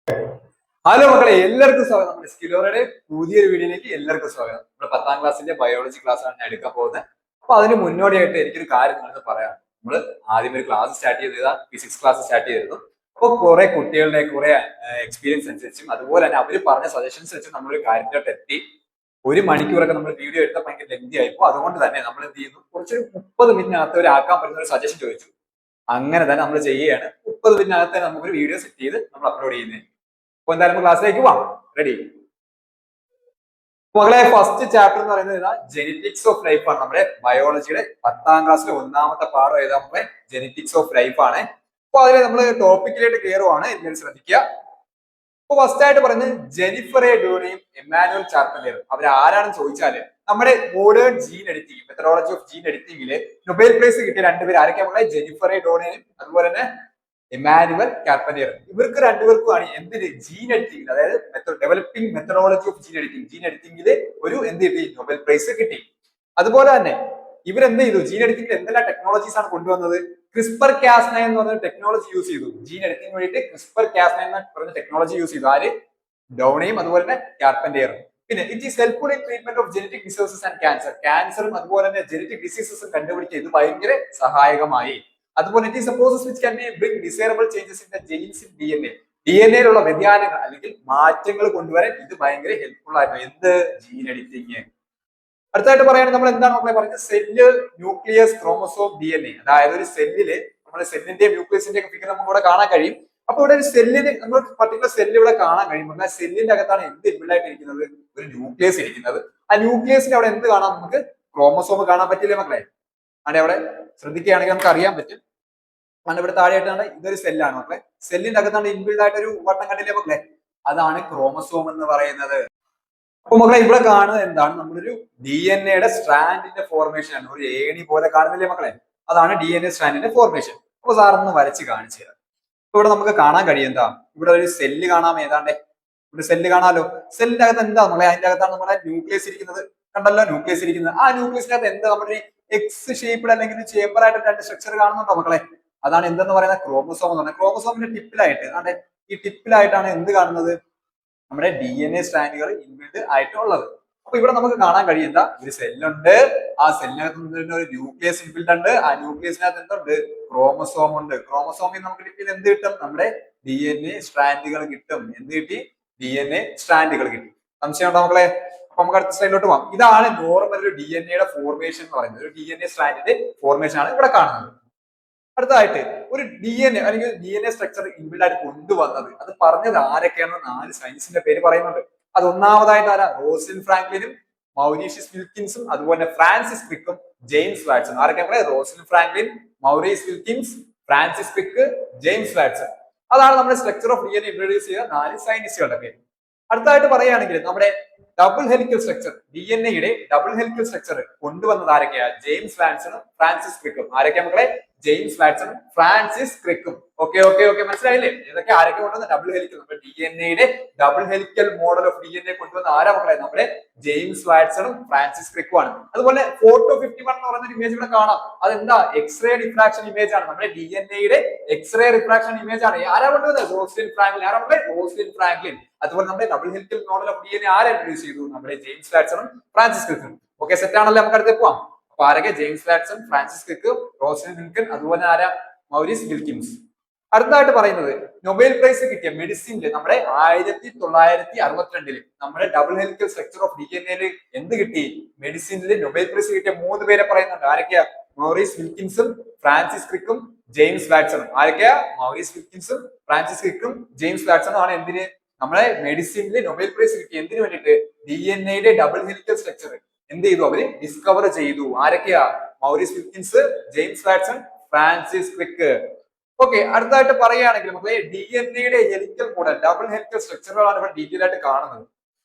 Hello മക്കളെ, എല്ലാവർക്കും സ്വാഗതം. നമ്മുടെ സ്കിലോറയുടെ പുതിയൊരു വീഡിയോയിലേക്ക് എല്ലാവർക്കും സ്വാഗതം. നമ്മുടെ 10ാം ക്ലാസ്സിന്റെ ബയോളജി ക്ലാസ് ആണ് ഞാൻ എടുക്കാൻ പോകുന്നത്. അപ്പൊ അതിന് മുന്നോടിയായിട്ട് എനിക്കൊരു കാര്യം നിങ്ങൾക്ക് പറയാം. നമ്മൾ ആദ്യം ഒരു ക്ലാസ് സ്റ്റാർട്ട് ചെയ്തതാ, ഫിസിക്സ് ക്ലാസ് സ്റ്റാർട്ട് ചെയ്തിരുന്നു. അപ്പോൾ കുറെ കുട്ടികളുടെ കുറെ എക്സ്പീരിയൻസ് അനുസരിച്ചും അതുപോലെ തന്നെ അവർ പറഞ്ഞ സജഷൻസ് വെച്ചും നമ്മളൊരു കാര്യത്തിലോട്ട് എത്തി. ഒരു മണിക്കൂറൊക്കെ നമ്മൾ വീഡിയോ എടുത്താൽ ഭയങ്കര ലെങ്തി ആയിപ്പോ. അതുകൊണ്ട് തന്നെ നമ്മൾ എന്ത് ചെയ്യുന്നു, കുറച്ചൊരു 30 മിനിറ്റിനകത്ത് ഒരു ആക്കാൻ പറ്റുന്ന ഒരു സജഷൻ ചോദിച്ചു. അങ്ങനെ തന്നെ നമ്മൾ ചെയ്യുകയാണ്. 30 മിനിറ്റിനകത്ത് നമുക്കൊരു വീഡിയോ സെറ്റ് ചെയ്ത് നമ്മൾ അപ്ലോഡ് ചെയ്യുന്നത്. അപ്പൊ എന്തായാലും ക്ലാസ്സിലേക്ക് പോവാം. റെഡി? മകളെ, ഫസ്റ്റ് ചാപ്റ്റർ എന്ന് പറയുന്നത് ജെനറ്റിക്സ് ഓഫ് ലൈഫ് ആണ്. നമ്മുടെ ബയോളജിയുടെ 10ാം ക്ലാസ്സിലെ ഒന്നാമത്തെ പാഠം ഏതാ നമ്മളെ? ജെനറ്റിക്സ് ഓഫ് ലൈഫ് ആണ്. അപ്പൊ അതിൽ നമ്മൾ ടോപ്പിക്കിലേക്ക് കയറുവാണ്. എല്ലാവരും ശ്രദ്ധിക്കുക. അപ്പൊ ഫസ്റ്റ് ആയിട്ട് പറയുന്നത് ജെനിഫർ എ ഡൂണിയും എമാനുവൽ ചാർപ്പന്ററും. അവർ ആരാണെന്ന് ചോദിച്ചാല് നമ്മുടെ modern gene editing, methodology of gene എഡിറ്റിംഗില് നൊബേൽ പ്രൈസ് കിട്ടിയ രണ്ടുപേർ ആരൊക്കെ? നമ്മളെ ജെനിഫർ എ ഡോണിയും അതുപോലെ തന്നെ എമാനുവൽ കാർപ്പന്റിയർ. ഇവർക്ക് രണ്ടുപേർക്കുമാണ് എന്തിന്? ജീൻ എഡിറ്റിംഗ്, അതായത് ഡെവലപ്പിംഗ് മെത്തഡോളജി ഓഫ് ജീൻ എഡിറ്റിംഗിൽ ഒരു എന്ത് കിട്ടി? നൊബേൽ പ്രൈസ് കിട്ടി. അതുപോലെ തന്നെ ഇവരെന്ത് ചെയ്തു? ജീൻ എഡിറ്റിംഗിൽ എന്തെല്ലാം ടെക്നോളജീസ് ആണ് കൊണ്ടുവന്നത്? ക്രിസ്പർ കാസ്9 എന്ന് പറഞ്ഞ ടെക്നോളജി യൂസ് ചെയ്തു. ജീൻ എഡിറ്റിംഗ് വേണ്ടിയിട്ട് ക്രിസ്പർ കാസ്9 എന്ന് പറഞ്ഞ ടെക്നോളജി യൂസ് ചെയ്തു. ആര്? ഡൗണിയും അതുപോലെ തന്നെ കാർപ്പന്റിയറും. പിന്നെ it is helpful in treatment of genetic diseases and cancer. ക്യാൻസറും അതുപോലെ തന്നെ ജെനറ്റിക് ഡിസീസസും കണ്ടുപിടിക്കാൻ ഇത് ഭയങ്കര സഹായകമായി. അതുപോലെ it is a process which can bring desirable changes in the genes in DNA. DNA-യിലുള്ള വ്യതിയാനങ്ങൾ അല്ലെങ്കിൽ മാറ്റങ്ങൾ കൊണ്ടുവരാൻ ഇത് ഭയങ്കര ഹെൽപ്ഫുൾ ആയിരുന്നു. എന്ത്? Gene editing. അടുത്തായിട്ട് പറയുകയാണെങ്കിൽ നമ്മൾ എന്താണ് നമ്മളെ പറഞ്ഞത്? Cell, nucleus, chromosome, DNA. അതായത് ഒരു സെല്ലില് നമ്മുടെ സെല്ലിന്റെയും ന്യൂക്ലിയസിന്റെ ഒക്കെ ഫിഗർ നമുക്ക് ഇവിടെ കാണാൻ കഴിയും. അപ്പൊ ഇവിടെ ഒരു സെല്ലിന് നമ്മൾ പർട്ടിക്കുലർ സെല്ല് ഇവിടെ കാണാൻ കഴിയും. ആ സെല്ലിന്റെ അകത്താണ് എന്ത് ഇൻബിൽഡ് ഇരിക്കുന്നത്? ഒരു ന്യൂക്ലിയസ് ഇരിക്കുന്നത്. ആ ന്യൂക്ലിയസിന്റെ അവിടെ എന്ത് കാണാം? നമുക്ക് ക്രോമസോം കാണാൻ പറ്റില്ലേ മക്കളെ? ആണ് അവിടെ ശ്രദ്ധിക്കുകയാണെങ്കിൽ നമുക്ക് അറിയാൻ പറ്റും. ആണ് ഇവിടെ താഴെയായിട്ടാണ് ഇതൊരു സെല്ലാണ് മക്കളെ. സെല്ലിന്റെ അകത്താണ് ഇൻബിൽഡ് ആയിട്ട് ഒരു വട്ടം കണ്ടില്ലേ മക്കളെ? അതാണ് ക്രോമസോം എന്ന് പറയുന്നത്. അപ്പൊ മക്കളെ ഇവിടെ കാണുന്നത് എന്താണ്? നമ്മളൊരു DNA-യുടെ സ്ട്രാൻഡിന്റെ ഫോർമേഷൻ ആണ്. ഒരു ഏണി പോലെ കാണുന്നില്ലേ മക്കളെ? അതാണ് DNA സ്ട്രാൻഡിന്റെ ഫോർമേഷൻ. അപ്പൊ സാറൊന്ന് വരച്ച് കാണിച്ചു തരാം. അപ്പൊ ഇവിടെ നമുക്ക് കാണാൻ കഴിയും എന്താ? ഇവിടെ ഒരു സെല്ല് കാണാം. ഏതാണ്ടേ ഇവിടെ സെല്ല് കാണാലോ. സെല്ലിന്റെ അകത്ത് എന്താ നമ്മളെ? അതിന്റെ അകത്താണ് നമ്മുടെ ന്യൂക്ലിയസ് ഇരിക്കുന്നത്. കണ്ടല്ലോ ന്യൂക്ലിയസ് ഇരിക്കുന്നത്. ആ ന്യൂക്ലിയസിന്റെ അകത്ത് എന്താ? നമ്മുടെ എക്സ് ഷേപ്പിൽ അല്ലെങ്കിൽ ചേമ്പർ ആയിട്ട് രണ്ട് സ്ട്രക്ചർ കാണുന്നുണ്ടോ മക്കളെ? അതാണ് എന്തെന്ന് പറയുന്നത്? ക്രോമസോം എന്ന് പറയുന്നത്. ക്രോമസോമിന്റെ ടിപ്പിലായിട്ട്, അതെ, ഈ ടിപ്പിലായിട്ടാണ് എന്ത് കാണുന്നത്? നമ്മുടെ DNA സ്ട്രാൻഡുകൾ ഇൻബിൽഡ് ആയിട്ടുള്ളത്. അപ്പൊ ഇവിടെ നമുക്ക് കാണാൻ കഴിയുന്ന ഒരു സെല്ലുണ്ട്. ആ സെല്ലിനകത്ത് ഒരു ന്യൂക്ലിയസ് ഇൻബിൽഡ് ഉണ്ട്. ആ ന്യൂക്ലിയസിനകത്ത് എന്തുണ്ട്? ക്രോമസോം ഉണ്ട്. ക്രോമസോമിൽ നമുക്ക് ടിപ്പിൽ എന്ത് കിട്ടും? നമ്മുടെ DNA സ്ട്രാൻഡുകൾ കിട്ടും. എന്ത് കിട്ടി? DNA സ്ട്രാൻഡുകൾ കിട്ടി. സംശയം ഉണ്ടോ മക്കളെ? അപ്പൊ നമുക്ക് അടുത്ത സ്ലൈഡിലോട്ട് പോകാം. ഇതാണ് നോർമൽ ഒരു DNA-യുടെ ഫോർമേഷൻ എന്ന് പറയുന്നത്. ഒരു DNA സ്ട്രാൻഡിന്റെ ഫോർമേഷൻ ആണ് ഇവിടെ കാണുന്നത്. അടുത്തതായിട്ട് ഒരു DNA അല്ലെങ്കിൽ DNA സ്ട്രക്ചർ ഇൻബിൽഡ് ആയിട്ട് കൊണ്ടുവന്നത്, അത് പറഞ്ഞത് ആരൊക്കെയാണെന്ന് 4 സയൻസിന്റെ പേര് പറയുന്നുണ്ട്. അത് ഒന്നാമതായിട്ട് ആരാ? റോസലിൻ ഫ്രാങ്ക്ലിനും മൗറീഷ്യസ് വിൽക്കിൻസും അതുപോലെ ഫ്രാൻസിസ് ക്രിക്കും ജെയിംസ് വാട്സൺ. ആരൊക്കെ? Rosalin Franklin, Maurice Wilkins, Francis Crick, James Watson. അതാണ് നമ്മുടെ സ്ട്രക്ചർ ഓഫ് DNA ഇൻട്രൊഡ്യൂസ് ചെയ്ത 4 സയന്റിസ്റ്റുകളുടെ പേര്. അടുത്തായിട്ട് പറയുകയാണെങ്കിൽ നമ്മുടെ ഡബിൾ ഹെലിക്കൽ സ്ട്രക്ചർ, DNA-യുടെ ഡബിൾ ഹെലിക്കൽ സ്ട്രക്ചർ കൊണ്ടുവന്നത് ആരൊക്കെയാ? ജെയിംസ് വാട്സണും ഫ്രാൻസിസ് ക്രിക്കും. ആരൊക്കെയാ മക്കളെ? ജെയിംസ് വാട്സണും ഫ്രാൻസിസ് ക്രിക്കും. ഓക്കെ ഓക്കെ ഓക്കെ മനസ്സിലായില്ലേ? ഇതൊക്കെ ആരൊക്കെ കൊണ്ടുവന്ന? ഡബിൾ ഹെലിക്കൽ, നമ്മുടെ DNA-യുടെ double helical model of DNA കൊണ്ടുവന്ന ആരാ മക്കളെ? നമ്മുടെ ജെയിംസ് വാട്സണും ഫ്രാൻസിസ് ക്രിക്കും ആണ്. അതുപോലെ ഫോട്ടോ 51 എന്ന് പറയുന്ന ഇമേജ് ഇവിടെ കാണാം. അതെന്താ? എക്സ്റേ ഡിഫ്രാക്ഷൻ ഇമേജ് ആണ്. നമ്മുടെ DNA-യുടെ എക്സ്റേ റിഫ്രാക്ഷൻ ഇമേജ് ആണ്. ആരാ കൊണ്ടുവന്നത്? Rosalind Franklin. ആരാ മക്കളെ? Rosalind Franklin. അതുപോലെ നമ്മുടെ double helical model of DNA ആരെ ഇൻട്രൊഡ്യൂസ് ചെയ്തു? നമ്മുടെ ജെയിംസ് വാട്സണും ഫ്രാൻസിസ് ക്രിക്കും. ഓക്കെ, സെറ്റ് ആണല്ലോ? നമുക്ക് അടുത്ത് പോവാം. അപ്പൊ ആരൊക്കെ? James Watson, Francis Crick, Rosalind വിൽക്കൻ, അതുപോലെ ആരാ? Maurice Wilkins. അടുത്തതായിട്ട് പറയുന്നത് നൊബേൽ പ്രൈസ് കിട്ടിയ മെഡിസിനില് നമ്മുടെ 1962 നമ്മുടെ double helical structure of DNA എന്ത് കിട്ടി? മെഡിസിനിൽ നൊബേൽ പ്രൈസ് കിട്ടിയ 3 പേരെ പറയുന്നുണ്ട്. ആരൊക്കെയാ? മൗറീസ് വിൽക്കിൻസും ഫ്രാൻസിസ് ക്രിക്കും ജെയിംസ് വാട്സണും. ആരൊക്കെയാ? മൗറീസ് വിൽക്കിൻസും ഫ്രാൻസിസ് ക്രിക്കും ജെയിംസ് വാട്സണും ആണ് എന്തിന്? നമ്മളെ മെഡിസിനിൽ നൊബേൽ പ്രൈസ് കിട്ടി. എന്തിനു വേണ്ടിയിട്ട്? DNA-യുടെ ഡബിൾ ഹെലിക്കൽ സ്ട്രക്ചർ എന്ത് ചെയ്തു? അവര് ഡിസ്കവർ ചെയ്തു. ആരൊക്കെയാ? Maurice Wilkins, James Watson, Francis Crick. Okay, അടുത്തായിട്ട് പറയുകയാണെങ്കിൽ നമുക്ക് DNA-യുടെ ഹെലിക്കൽ മോഡൽ, ഡബിൾ ഹെലിക്കൽ സ്ട്രക്ചറുകളാണ് ഇവിടെ ഡീറ്റെയിൽ ആയിട്ട് കാണുന്നത്.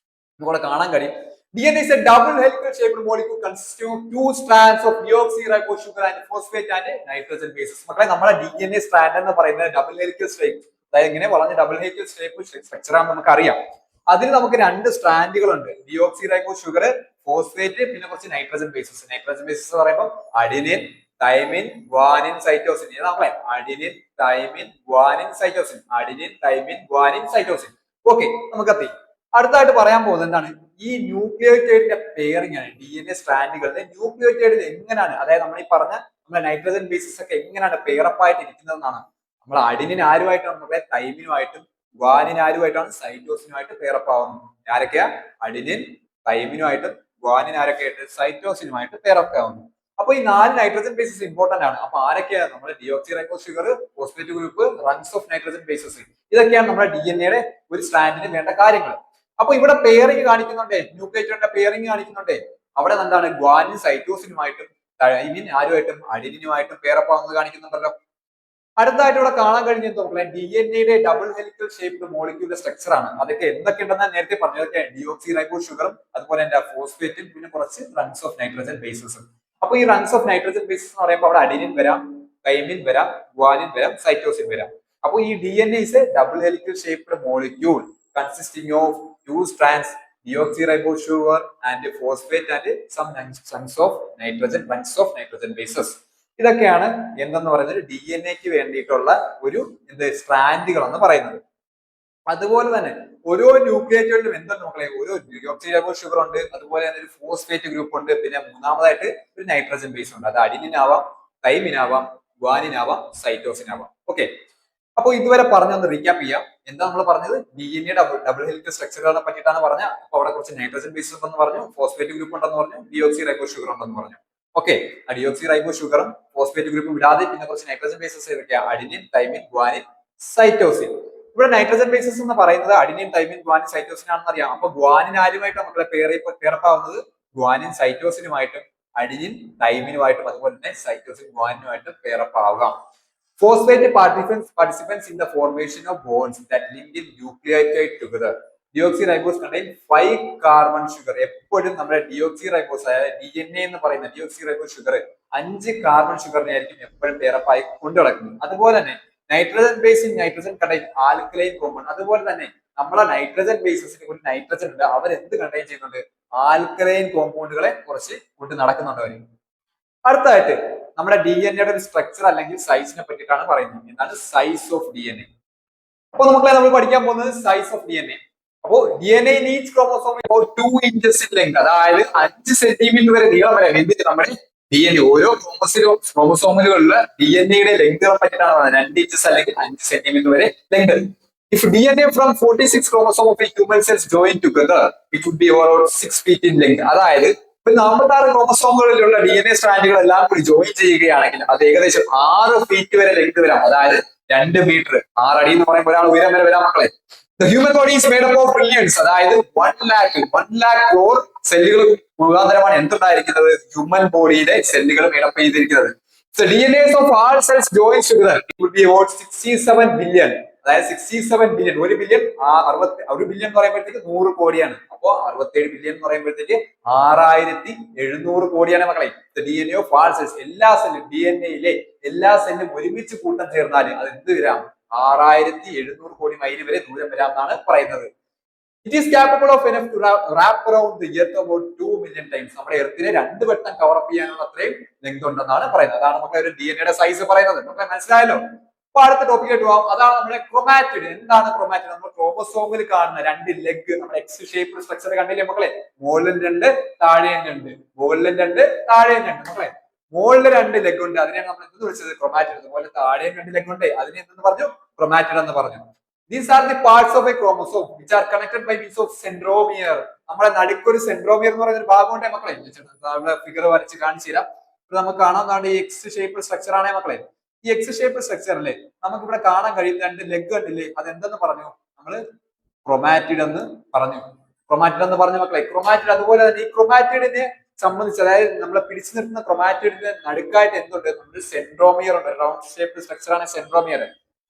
നമുക്കിവിടെ കാണാൻ കഴിയും. DNA is a double helical shaped molecule consisting of 2 strands of deoxyribose sugar and phosphate and nitrogen bases. മക്കളെ, നമ്മുടെ DNA സ്ട്രാൻഡ് എന്ന് പറയുന്നത് ഡബിൾ ഹെലിക്കൽ ഷേപ്പ്, അതായത് ഇങ്ങനെ വളഞ്ഞ ഡബിൾ ഹെലിക്കൽ ഷേപ്പ് സ്ട്രക്ചർ ആണ് നമുക്ക് അറിയാം. അതിൽ നമുക്ക് 2 സ്ട്രാൻഡുകൾ ഉണ്ട്. ഡിയോക്സിറൈബോസ് ഷുഗർ, ഫോസ്ഫേറ്റ്, പിന്നെ കുറച്ച് നൈട്രജൻ ബേസസ്. നൈട്രജൻ ബേസസ് എന്ന് പറയുമ്പോൾ അഡിനിൻ, തൈമിൻ ഗ്വാനിൻ സൈറ്റോസിൻ. ഇത് നമ്മളെ adenine thymine guanine cytosine, adenine thymine guanine cytosine. Okay, നമുക്ക് അടുത്തായിട്ട് പറയാൻ പോകുന്നത് എന്താണ്, ഈ ന്യൂക്ലിയോടൈഡിന്റെ പെയറിംഗ് ആണ്. DNA സ്ട്രാൻഡുകളുടെ ന്യൂക്ലിയോടൈഡിൽ എങ്ങനെയാണ്, അതായത് നമ്മൾ ഈ പറഞ്ഞ നമ്മുടെ നൈട്രജൻ ബേസസ് ഒക്കെ എങ്ങനെയാണ് പെയറപ്പ് ആയിട്ട് ഇരിക്കുന്നതെന്നാണ്. നമ്മൾ അഡിനിൻ ആരുമായിട്ടാണ് നമ്മളെ തൈമിനുമായിട്ടും ഗ്വാനിൻ ആരുമായിട്ടാണ് സൈറ്റോസിനുമായിട്ട് പെയറപ്പ് ആവുന്നത്. ആരൊക്കെയാ? അഡിനിൻ തൈമിനുമായിട്ടും ഗ്വാനിൻ ആരൊക്കെയായിട്ട് സൈറ്റോസിനുമായിട്ട് പെയറപ്പ് ആവുന്നു. അപ്പൊ ഈ 4 നൈട്രജൻ ബേസസ് ഇമ്പോർട്ടന്റ് ആണ്. അപ്പൊ ആരൊക്കെയാണ്? നമ്മുടെ deoxyribose sugar, phosphate group, rungs of nitrogen bases. ഇതൊക്കെയാണ് നമ്മുടെ DNA ഒരു സ്ട്രാൻഡിന് വേണ്ട കാര്യങ്ങൾ. അപ്പൊ ഇവിടെ പെയറിംഗ് കാണിക്കുന്നുണ്ടേ, ന്യൂക്ലിയോടൈഡിന്റെ പെയറിംഗ് കാണിക്കുന്നുണ്ടേ. അവിടെ എന്താണ്? ഗ്വാനിൻ സൈറ്റോസിനുമായിട്ടും തൈമിൻ ആരുമായിട്ടും അഡിനിനുമായിട്ടും പെയറപ്പ് ആവുന്നത് കാണിക്കുന്നുണ്ടല്ലോ. അടുത്തായിട്ട് ഇവിടെ കാണാൻ കഴിഞ്ഞത് നോക്കിയാൽ DNA ഡബിൾ ഹെലിക്കൽ ഷേപ്ഡ് മോളിക്യൂളിന്റെ സ്ട്രക്ചർ ആണ്. അതൊക്കെ എന്തൊക്കെയുണ്ടെന്ന് നേരത്തെ പറഞ്ഞതൊക്കെ ഡിയോക്സിറൈബോസ് ഷുഗറും അതുപോലെ തന്നെ ഫോസ്ഫേറ്റും പിന്നെ കുറച്ച് റങ്സ് ഓഫ് നൈട്രജൻ ബേസസും. അപ്പൊ ഈ റങ്സ് ഓഫ് നൈട്രജൻ ബേസസ് എന്ന് പറയുമ്പോൾ അവിടെ അഡിനിൻ വരാം, തൈമിൻ വരാം, ഗ്വാനിൻ വരാം, സൈറ്റോസിൻ വരാം. അപ്പൊ ഈ DNA is a double helical shaped molecule consisting of 2 strands, deoxyribose sugar and phosphate and some chunks of nitrogen, bunches of nitrogen bases. ഇതൊക്കെയാണ് എന്തെന്ന് പറയുന്നത് DNA-ക്ക് വേണ്ടിയിട്ടുള്ള ഒരു സ്ട്രാൻഡുകൾ എന്ന് പറയുന്നത്. അതുപോലെ തന്നെ ഓരോ ന്യൂക്ലിയോടൈഡിലും എന്തെന്ന് നോക്കണേ, ഓരോ ഡിയോക്സിറൈബോസ് ഷുഗർ ഉണ്ട്, അതുപോലെ തന്നെ ഒരു ഫോസ്ഫേറ്റ് ഗ്രൂപ്പ് ഉണ്ട്, പിന്നെ മൂന്നാമതായിട്ട് ഒരു നൈട്രജൻ ബേസ് ഉണ്ട്. അത് അഡിനിൻ ആവാം, തൈമിൻ ആവാം, ഗ്വാനിൻ ആവാം, സൈറ്റോസിൻ ആവാം. ഓക്കെ, അപ്പൊ ഇതുവരെ പറഞ്ഞൊന്ന് റീക്യാപ്പ് ചെയ്യാം. എന്താ നമ്മൾ പറഞ്ഞത്? DNA ഡബിൾ ഹെലിക്കൽ സ്ട്രക്ചറുകളെ പറ്റിയിട്ടാണ് പറഞ്ഞത്. അപ്പൊ അവിടെ കുറച്ച് നൈട്രജൻ ബേസ് ഉണ്ടെന്ന് പറഞ്ഞു, ഫോസ്ഫേറ്റ് ഗ്രൂപ്പ് ഉണ്ടെന്ന് പറഞ്ഞു, ഡിയോക്സിറൈബോസ് ഷുഗർ ഉണ്ടെന്ന് പറഞ്ഞു. ഓക്കെ, ആ ഡിയോക്സിറൈബോസ് ഷുഗറും ഫോസ്ഫേറ്റ് ഗ്രൂപ്പും വിടാതെ പിന്നെ കുറച്ച് നൈട്രജൻ ബേസസ് ഏതൊക്കെയാണ്? Adenine, thymine, guanine, cytosine. ഇവിടെ നൈട്രജൻ ബേസസ് എന്ന് പറയുന്നത് അഡിനിൻ, തൈമിൻ, ഗ്വാനിൻ, സൈറ്റോസിൻ ആണെന്ന് അറിയാം. അപ്പൊ ഗ്വാനിൻ ആരുമായിട്ടാണ് മക്കളെ പെയറപ്പാവുന്നത്? ഗ്വാനിൻ സൈറ്റോസിനുമായിട്ടും അഡിനിൻ തൈമിനുമായിട്ടും അതുപോലെ തന്നെ സൈറ്റോസിൻ ഗ്വാനിനുമായിട്ടും പെയറപ്പ് ആവാം. Phosphate participants in the formation of bonds that link in nucleotide together. Deoxyribose contain 5 carbon sugar. എപ്പോഴും നമ്മുടെ ഡിയോക്സിറൈബോസ് അതായത് DNA എന്ന് പറയുന്ന ഡിയോക്സിറൈബോസ് ഷുഗർ 5 കാർബൺ ഷുഗറിനെ ആയിരിക്കും എപ്പോഴും പെയറപ്പായി കൊണ്ടു നടക്കുന്നത്. അതുപോലെ തന്നെ nitrogen base nitrogen contain alkaline compound. അതുപോലെ തന്നെ നമ്മളെ നൈട്രജൻ ബേസസിന് ഒരു നൈട്രജൻ ഉണ്ട്, അവർ എന്ത് കണ്ടെയ്ൻ ചെയ്യുന്നുണ്ട്? ആൽക്കലൈൻ കോമ്പൗണ്ടുകളെ കുറച്ച് കൊണ്ട് നടക്കുന്നുണ്ട് അവർ. അടുത്തായിട്ട് നമ്മുടെ DNA ഒരു സ്ട്രക്ചർ അല്ലെങ്കിൽ സൈസിനെ പറ്റിയിട്ടാണ് പറയുന്നത്. എന്താണ് സൈസ് ഓഫ് DNA? അപ്പൊ നമ്മൾ പഠിക്കാൻ പോകുന്നത് സൈസ് ഓഫ് DNA. അപ്പോ DNA in each chromosome about 2 inches in length, അതായത് 5 സെന്റിമീറ്റർ വരെ നീളം വരെ എന്തിട്ട് നമ്മുടെ DNA ഓരോ ക്രോമസോമിലുള്ള DNA-യുടെ ലെങ്തുകളെ പറ്റിയിട്ടാണ് പറയുന്നത്. 2 ഇഞ്ചസ് അല്ലെങ്കിൽ 5 സെന്റിമീറ്റർ വരെ length. If DNA from 46 chromosome of a human cells join together, it would be about 6 feet in length. അതായത് 46 ക്രോമസോമുകളിലുള്ള DNA സ്ട്രാൻഡുകൾ എല്ലാം കൂടി ജോയിൻ ചെയ്യുകയാണെങ്കിൽ അത് ഏകദേശം 6 ഫീറ്റ് വരെ ലെങ്ത് വരാം. അതായത് 2 മീറ്റർ, 6 അടി എന്ന് പറയുമ്പോൾ ഒരാൾ ഉയരം വരെ വരാം മക്കളെ. The human body is made up of trillions, അതായത് 1 lakh crore സെല്ലുകൾ മുഖാന്തരമാണ് എന്തുണ്ടായിരിക്കുന്നത്? ഹ്യൂമൻ ബോഡിയിലെ സെല്ലുകൾ മേഡപ്പ് ചെയ്തിരിക്കുന്നത്. So DNA of all cells joins together, it would be about 67 billion. അതായത് 67 ബില്യൺ, 1 ബില്യൺ 1 ബില്യൺ എന്ന് പറയുമ്പോഴത്തേക്ക് 100 കോടിയാണ്. അപ്പോ 67 ബില്യൺ എന്ന് പറയുമ്പോഴത്തേക്ക് 6700 കോടിയാണ് മക്കളെ. DNA ഓഫ് ആൾ സെൽസ്, എല്ലാ സെല്ലും DNA-യിലെ എല്ലാ സെല്ലും ഒരുമിച്ച് കൂട്ടം ചേർന്നാൽ അത് എന്ത് വരാം? 6700 കോടി മൈൽ വരെ ദൂരം വരാം എന്നാണ് പറയുന്നത്. It is capable of enough to wrap around the earth about 2 million times. നമ്മുടെ എർത്തിനെ 2 വട്ടം കവർ അപ്പ് ചെയ്യാനുള്ള അത്രയും ലെങ്ത് ഉണ്ടെന്നാണ് പറയുന്നത്. അതാണ് നമുക്ക് ഒരു DNA-യുടെ സൈസ് പറയുന്നത്. നമുക്ക് മനസ്സിലായല്ലോ. അപ്പൊ അടുത്ത ടോപ്പിക്കായിട്ട് പോവാം. അതാണ് നമ്മുടെ ക്രോമാറ്റിഡ്. എന്താണ് ക്രോമാറ്റിഡ്? നമ്മൾ ക്രോമസോമിൽ കാണുന്ന 2 ലെഗ്, നമ്മുടെ എക്സ് ഷേപ്പ് സ്ട്രക്ചർ കണ്ടില്ലേ മക്കളെ? മുകളിലും 2, താഴെയും 2, മുകളിലും 2, താഴെയും 2 മക്കളെ. മുകളിൽ 2 ലെഗ് ഉണ്ട്, അതിനെയാണ് നമ്മൾ എന്ത് വിളിച്ചത്? ക്രോമാറ്റിഡ്. അതുപോലെ താഴെയും 2 ലെഗ് ഉണ്ട്, അതിനെ എന്തെന്ന് പറഞ്ഞു? ക്രോമാറ്റിഡ് എന്ന് പറഞ്ഞു. These are the parts of a chromosome which are connected by means of centromere. നമ്മുടെ നടുക്കൊരു സെൻട്രോമിയർ എന്ന് പറയുന്ന ഒരു ഭാഗമുണ്ടേ മക്കളെ. നമ്മുടെ ഫിഗർ വരച്ച് കാണിച്ചു തരാം. നമുക്ക് കാണാവുന്നതാണ് ഈ എക്സ് ഷേപ്പ് സ്ട്രക്ചർ ആണേ മക്കളെ. ഈ എക്സ് ഷേപ്പ് സ്ട്രക്ചറിലെ നമുക്ക് ഇവിടെ കാണാൻ കഴിയും 2 ലെഗ് കണ്ടില്ലേ? അതെന്തെന്ന് പറഞ്ഞു? നമ്മള് ക്രോമാറ്റിഡ് എന്ന് പറഞ്ഞു. ക്രോമാറ്റിഡ് എന്ന് പറഞ്ഞു മക്കളെ. ക്രോമാറ്റിഡ് അതുപോലെ തന്നെ ഈ ക്രോമാറ്റിഡിനെ സംബന്ധിച്ച്, അതായത് നമ്മളെ പിടിച്ചു നിർത്തുന്ന ക്രോമാറ്റിഡിന്റെ നടുക്കായിട്ട് എന്തുണ്ട്? നമ്മുടെ സെൻട്രോമിയർ ഉണ്ട്. റൗണ്ട് ഷേപ്പ് സ്ട്രക്ചർ ആണ് സെൻട്രോമിയർ.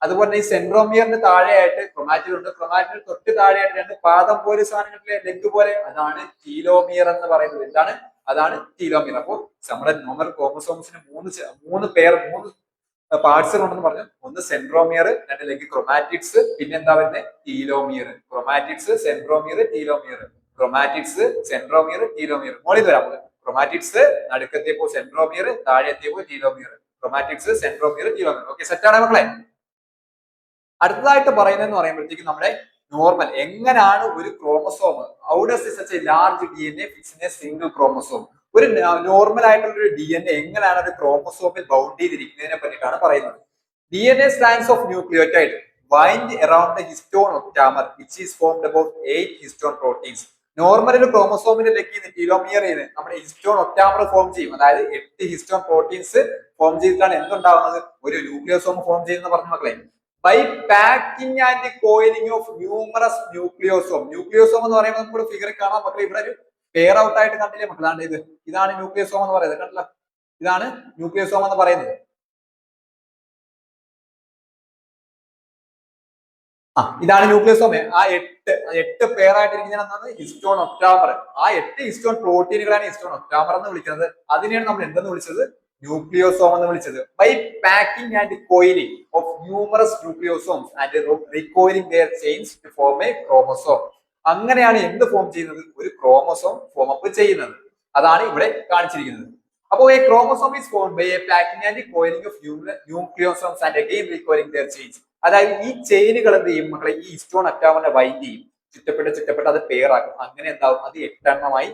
അതുപോലെ തന്നെ ഈ സെൻട്രോമിയറിന് താഴെയായിട്ട് ക്രോമാറ്റിഡ് ഉണ്ട്. ക്രോമാറ്റിഡ് തൊട്ട് താഴെയായിട്ട് 2 പാദം പോലെ സാധനങ്ങളിലെ ലെഗ് പോലെ, അതാണ് ടീലോമിയർ എന്ന് പറയുന്നത്. എന്താണ്? അതാണ് ടീലോമിയർ. അപ്പോൾ നമ്മുടെ നോർമൽ ക്രോമസോംസിന് 3 പാർട്സ് ഉണ്ടെന്ന് പറഞ്ഞു. ഒന്ന് സെൻട്രോമിയർ, 2 ലെഗ് ക്രോമാറ്റിഡ്സ്, പിന്നെ എന്താ പറയുന്നത്? Telomere. Chromatids, centromere, telomere. Chromatids, centromere, telomere. മോളിൽ വരാം. ക്രൊമാറ്റിഡ്സ് നടുക്കെത്തിയപ്പോ സെൻട്രോമിയർ, താഴെ എത്തിയപ്പോ telomere. Chromatids, centromere, telomere. Okay, സെറ്റാണ് മക്കളെ. അടുത്തതായിട്ട് പറയുന്നതെന്ന് പറയുമ്പോഴത്തേക്കും നമ്മുടെ നോർമൽ എങ്ങനെയാണ് ഒരു chromosome, how does such A large DNA fix in A single chromosome. ഒരു നോർമൽ ആയിട്ടുള്ള ഒരു DNA എങ്ങനെയാണ് ഒരു ക്രോമസോമിൽ ബൗണ്ട് ചെയ്തിരിക്കുന്നതിനെ പറ്റിയിട്ടാണ് പറയുന്നത്. DNA strands of nucleotide wind around the histone octamer which is formed about 8 histone proteins. Normal ഒരു ക്രോമസോമിലേക്ക് telomere ചെയ്ത് നമ്മുടെ ഹിസ്റ്റോൺ ഒക്ടാമർ ഫോം ചെയ്യും. അതായത് 8 ഹിസ്റ്റോൺ പ്രോട്ടീൻസ് ഫോം ചെയ്തിട്ടാണ് എന്തുണ്ടാവുന്നത്, ഒരു ന്യൂക്ലിയോസോം ഫോം ചെയ്യുന്ന പറഞ്ഞു മക്കളെ. By packing and coiling of numerous nucleosome. Nucleosome എന്ന് പറയുമ്പോൾ നമുക്ക് ഫിഗർ കാണാം മക്കളെ. ഇവിടെ ഒരു പെയർ ഔട്ട് ആയിട്ട് കണ്ടില്ലേ മക്കളാണ് ഇത്. ഇതാണ് ന്യൂക്ലിയോസോം എന്ന് പറയുന്നത്. കണ്ടില്ല, ഇതാണ് ന്യൂക്ലിയോസോം എന്ന് പറയുന്നത്. ഇതാണ് ന്യൂക്ലിയോസോം. ആ എട്ട് പേരായിട്ടിരിക്കുന്നതാണ് ഹിസ്റ്റോൺ ഒക്ടാമർ. ആ 8 ഹിസ്റ്റോൺ പ്രോട്ടീനുകളാണ് ഹിസ്റ്റോൺ ഒക്ടാമർ എന്ന് വിളിക്കുന്നത്. അതിനെയാണ് നമ്മൾ എന്തെന്ന് വിളിച്ചത്, ന്യൂക്ലിയോസോം എന്ന് വിളിച്ചത്. By packing and coiling of numerous nucleosomes and recoiling their chains to form a chromosome. അങ്ങനെയാണ് എന്ത് ഫോം ചെയ്യുന്നത്, ഒരു ക്രോമസോം ഫോം അപ്പ് ചെയ്യുന്നത്. അതാണ് ഇവിടെ കാണിച്ചിരിക്കുന്നത്. അപ്പോൾ a chromosome is formed by a packing and coiling of nucleosomes and again recoiling their chains. അതായത് ഈ ചെയിനുകൾ എന്ത് ചെയ്യും മക്കളെ, ഈ ഹിസ്റ്റോൺ ഒക്ടാമറിനെ വൈൻഡ് ചെയ്യും, ചുറ്റപ്പെട്ട് അത് പേറാക്കും. അങ്ങനെ എന്താവും, അത് എട്ടെണ്ണമായി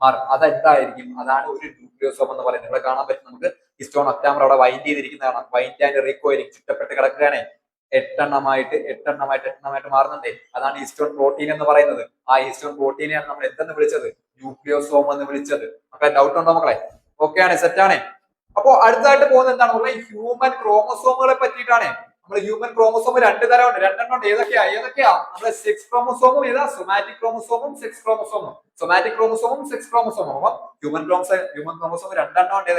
മാറും. അതെന്തായിരിക്കും, അതാണ് ഒരു ന്യൂക്ലിയോസോം എന്ന് പറയുന്നത്. ഇവിടെ കാണാൻ പറ്റും നമുക്ക് ഹിസ്റ്റോൺ ഒക്ടാമർ അവിടെ വൈൻഡ് ചെയ്തിരിക്കുന്നതാണ്. വൈൻഡ് ആൻഡ് റീകോയിലിംഗ്, ചുറ്റപ്പെട്ട് കിടക്കുകയാണ്. എട്ടെണ്ണമായിട്ട് മാറുന്നുണ്ട്. അതാണ് ഹിസ്റ്റോൺ പ്രോട്ടീൻ എന്ന് പറയുന്നത്. ആ ഹിസ്റ്റോൺ പ്രോട്ടീനെയാണ് നമ്മൾ എന്തെന്ന് വിളിച്ചത്, ന്യൂക്ലിയോസോം എന്ന് വിളിച്ചത്. മക്കളെ ഡൗട്ട് ഉണ്ടോ മക്കളെ? ഓക്കെ ആണ്, സെറ്റ് ആണ്. അപ്പോ അടുത്തായിട്ട് പോകുന്നത് എന്താണ് മക്കളെ, ഹ്യൂമൻ ക്രോമസോമുകളെ പറ്റിയിട്ടാണ്. നമ്മൾ ഹ്യൂമൻ ക്രോമസോം 2 തരമുണ്ട്. 2 ഉണ്ട്. ഏതൊക്കെയാ നമ്മുടെ സെക്സ് ക്രോമസോമും ഏതാ, സൊമാറ്റിക് ക്രോമസോമും സെക്സ് ക്രോമസോമും. സൊമാറ്റിക് ക്രോമസോമും സെക്സ് ക്രോമസോമും. അപ്പൊ ഹ്യൂമൻ ക്രോമസോം 2 ഉണ്ട്.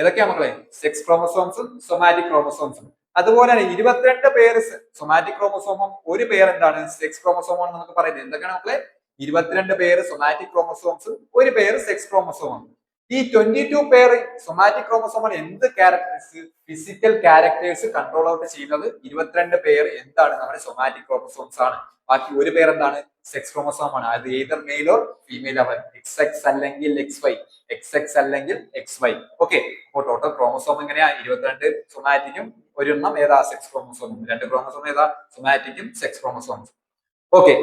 ഏതൊക്കെയാ മക്കളെ, സെക്സ് ക്രോമസോംസും സൊമാറ്റിക് ക്രോമസോംസും. അതുപോലെ തന്നെ 22 പേര് സൊമാറ്റിക് ക്രോമസോമും 1 പേര് എന്താണ്, സെക്സ് ക്രോമസോമും നമുക്ക് പറയുന്നത്. എന്തൊക്കെയാണ് മക്കളെ, 22 പേര് സൊമാറ്റിക് ക്രോമസോംസും 1 പേര് സെക്സ് ക്രോമസോമും. ഈ 22 പേര് സൊമാറ്റിക് ക്രോമസോമാണ് എന്ത് characters, physical characters control out ചെയ്യുന്നത്. 22 പേര് എന്താണ്, നമ്മുടെ സൊമാറ്റിക് ക്രോമസോംസ് ആണ്. ബാക്കി 1 പേര് എന്താണ്, സെക്സ് ക്രോമസോം ആണ്. അത് ഏതർ മെയിൽ ഓർ ഫീമെയിൽ ആവാൻ, XX അല്ലെങ്കിൽ XY, XX അല്ലെങ്കിൽ XY. ഓക്കെ, അപ്പോൾ ടോട്ടൽ ക്രോമസോം എങ്ങനെയാ, 22 സൊമാറ്റിക്കും 1 ഏതാ, സെക്സ് ക്രോമസോമും. 2 ക്രോമസോം ഏതാ, സൊമാറ്റിക്കും സെക്സ് ക്രോമസോമും. Okay,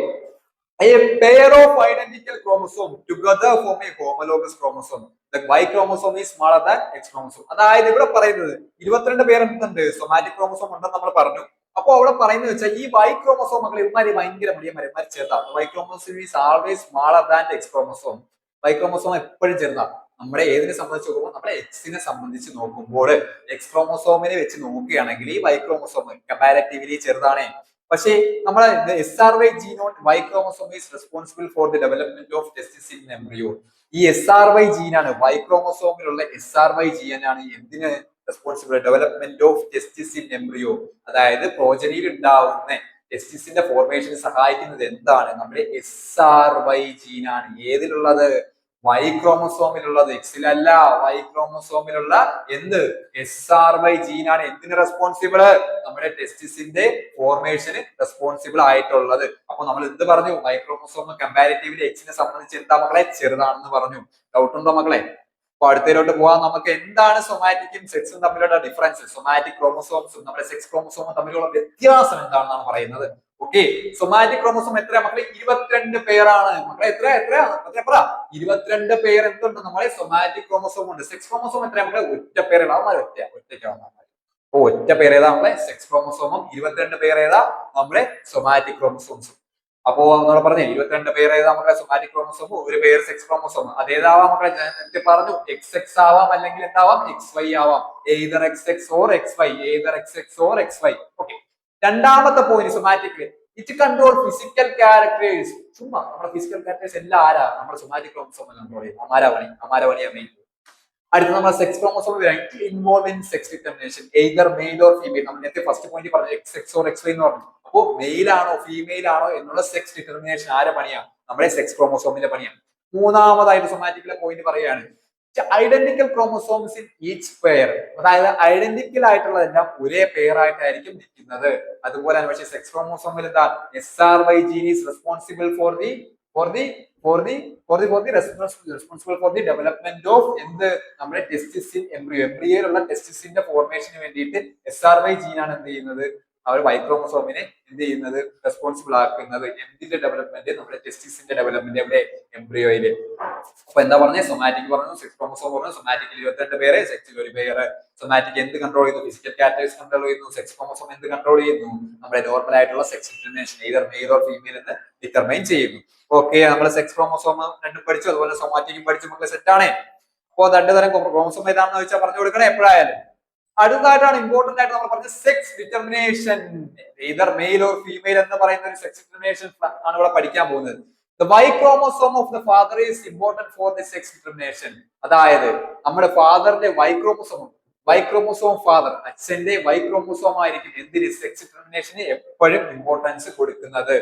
a pair of identical chromosomes together form a homologous chromosome. The Y chromosome is smaller than X chromosome. അതായത് ഇവിടെ പറയുന്നത് 22 പേര് എന്തുണ്ട്, സൊമാറ്റിക് ക്രോമസോം ഉണ്ടെന്ന് നമ്മൾ പറഞ്ഞു. അപ്പൊ അവിടെ പറയുന്നത് വെച്ചാൽ ഈ Y ക്രോമസോം മക്കളെ ഇവന്മാര് ഭയങ്കര മടിയന്മാര് ചെറുതാണ്. Y chromosome is always smaller than X chromosome. Y chromosome എപ്പോഴും ചെറുതാണ്. നമ്മുടെ ഏതിനെ സംബന്ധിച്ച് നോക്കുമ്പോൾ, നമ്മുടെ എക്സിനെ സംബന്ധിച്ച് നോക്കുമ്പോൾ എക്സ് ക്രോമസോമിനെ വെച്ച് നോക്കുകയാണെങ്കിൽ ഈ Y ക്രോമസോം കമ്പാരിറ്റീവ്ലി ചെറുതാണ്. പക്ഷേ നമ്മുടെ SRY gene on Y chromosome is responsible for the development of testis in embryo. ഈ SRY ജീനാണ്, Y ക്രോമസോമിലുള്ള SRY ജീനാണ് എന്തിന് responsible, development of ടെസ്റ്റിസ് in embryo. അതായത് പ്രോജനിയിൽ ഉണ്ടാവുന്ന ടെസ്റ്റിസിന്റെ ഫോർമേഷന് സഹായിക്കുന്നത് എന്താണ്, നമ്മുടെ SRY ജീനാണ്. ഏതിലുള്ളത്, Y ക്രോമസോമിലുള്ളത്. എക്സിലല്ല, Y ക്രോമസോമിലുള്ള എന്ത്, SRY ജീനാണ് എന്തിന് റെസ്പോൺസിബിൾ, നമ്മുടെ ടെസ്റ്റിസിന്റെ ഫോർമേഷന് റെസ്പോൺസിബിൾ ആയിട്ടുള്ളത്. അപ്പൊ നമ്മൾ എന്ത് പറഞ്ഞു, Y ക്രോമസോം കമ്പാരിറ്റീവ്ലി എക്സിനെ സംബന്ധിച്ച് എന്താ മക്കളെ, ചെറുതാണെന്ന് പറഞ്ഞു. ഡൗട്ട് ഉണ്ടോ മക്കളെ? അപ്പൊ അടുത്തതിലോട്ട് പോവാം. നമുക്ക് എന്താണ് സൊമാറ്റിക്കും സെക്സും തമ്മിലുള്ള ഡിഫറൻസ്, സൊമാറ്റിക് ക്രോമസോംസും നമ്മുടെ സെക്സ് ക്രോമസോമും തമ്മിലുള്ള വ്യത്യാസം എന്താണെന്നാണ് പറയുന്നത്. ഓക്കെ, സൊമാറ്റിക് ക്രോമസോം എത്ര മക്കളെ, 22 പേരാണ് മക്കളെ. എത്ര 22 പേര് എന്തുണ്ട്, നമ്മളെ സൊമാറ്റിക് ക്രോമസോം ഉണ്ട്. സെക്സ് ക്രോമസോം എത്ര മക്കളെ, ഒറ്റ പേരാണ്. ഒറ്റയ്ക്കാണ്. അപ്പൊ ഒറ്റ പേര് ഏതാ നമ്മളെ സെക്സ് ക്രോമസോമും, 22 പേര് ഏതാ നമ്മുടെ സൊമാറ്റിക് ക്രോമസോംസും. അപ്പോ നമ്മൾ പറഞ്ഞു 22 പേര് ഏതാ മക്കളെ, സൊമാറ്റിക് ക്രോമസോമും 1 പേര് സെക്സ് ക്രോമസോമും. അതേതാവാം മക്കളെ, നേരത്തെ പറഞ്ഞു XX ആവാം, അല്ലെങ്കിൽ എന്താവാം, XY ആവാം. either XX or XY, either XX or XY. Okay, രണ്ടാമത്തെ point somatic, it control physical characters. ചുമ്മാ നമ്മുടെ ഫിസിക്കൽ ക്യാരക്ടേഴ്സ് എല്ലാം ആരാ, നമ്മുടെ സൊമാറ്റിക് ക്രോമസോം കൺട്രോൾ ചെയ്യും. അമാരവണിയാ മെയിൻ. അടുത്ത നമ്മുടെ sex chromosome involve in sex determination, either male or female. നമ്മൾ നേരത്തെ ഫസ്റ്റ് പോയിന്റ് പറഞ്ഞു XX or XY എന്ന് പറഞ്ഞു. അപ്പോ മെയിൽ ആണോ ഫീമെയിൽ ആണോ എന്നുള്ള സെക്സ് ഡിറ്റർമിനേഷൻ ആരെ പണിയാ, നമ്മുടെ സെക്സ് ക്രോമസോമിന്റെ പണിയാണ്. മൂന്നാമതായിട്ട് സൊമാറ്റിക്കിലെ പോയിന്റ് പറയുകയാണ്, identical chromosomes in each pair. അതായത് ഐഡന്റിക്കൽ ആയിട്ടുള്ളതെല്ലാം ഒരേ പെയർ ആയിട്ടായിരിക്കും നിൽക്കുന്നത്. അതുപോലെ പക്ഷേ സെക്സ് ക്രോമസോമിൽ എന്താ, SRY gene is responsible for the for the responsible for the development of എന്ത് നമ്മുടെ ടെസ്റ്റിസ് ഇൻ എംബ്രിയോ എംബ്രിയോയിലുള്ള ടെസ്റ്റിസിന്റെ ഫോർമേഷന് വേണ്ടിയിട്ട് SRY ജീനാണ് എന്ത് ചെയ്യുന്നത് അവർ Y ക്രോമസോമിനെ എന്ത് ചെയ്യുന്നത് റെസ്പോൺസിബിൾ ആക്കുന്നത് എന്തിന്റെ ഡെവലപ്മെന്റ് നമ്മുടെ ടെസ്റ്റിസിന്റെ ഡെവലപ്മെന്റ് എവിടെ എംബ്രിയോയില്. അപ്പൊ എന്താ പറഞ്ഞ സൊമാറ്റിക് പറഞ്ഞു 6 ക്രോമസോം പറഞ്ഞു സൊമാറ്റിക്കിൽ 22 പേര് സെക്സിൽ ഒരു പേര്. സൊമാറ്റിക് എന്ത് കൺട്രോൾ ചെയ്യുന്നു ഫിസിക്കൽ ക്യാരക്ടേഴ്സ് കൺട്രോൾ ചെയ്യുന്നു. സെക്സ് ക്രോമസോം എന്ത് കൺട്രോൾ ചെയ്യുന്നു നമ്മുടെ നോർമൽ ആയിട്ടുള്ള sex determination either male or female എന്ന് ഡിറ്റർമൈൻ ചെയ്യുന്നു. ഓക്കെ നമ്മൾ സെക്സ് ക്രോമസോം രണ്ടും പഠിച്ചു അതുപോലെ സൊമാറ്റിക്കും പഠിച്ചു മക്കളെ സെറ്റ് ആണേ. അപ്പോ രണ്ടു തരം ക്രോമസോം ഏതാണെന്ന് വെച്ചാൽ പറഞ്ഞു കൊടുക്കണം എപ്പോഴായാലും. അടുത്തതായിട്ടാണ് ഇമ്പോർട്ടന്റ് ആയിട്ട് നമ്മൾ പറഞ്ഞ sex determination either male or female എന്ന് പറയുന്ന ഒരു സെക്സ് ഡിറ്റർമിനേഷൻ ആണ് ഇവിടെ പഠിക്കാൻ പോകുന്നത്. The Y chromosome of the father is important for the sex determination. അതായത് നമ്മുടെ ഫാദറിന്റെ Y ക്രോമസോം ഫാദർ അച്ഛന്റെ Y ക്രോമസോം ആയിരിക്കും എന്തിന് സെക്സ് ഡിറ്റർമിനേഷന് എപ്പോഴും ഇമ്പോർട്ടൻസ് കൊടുക്കുന്നത്.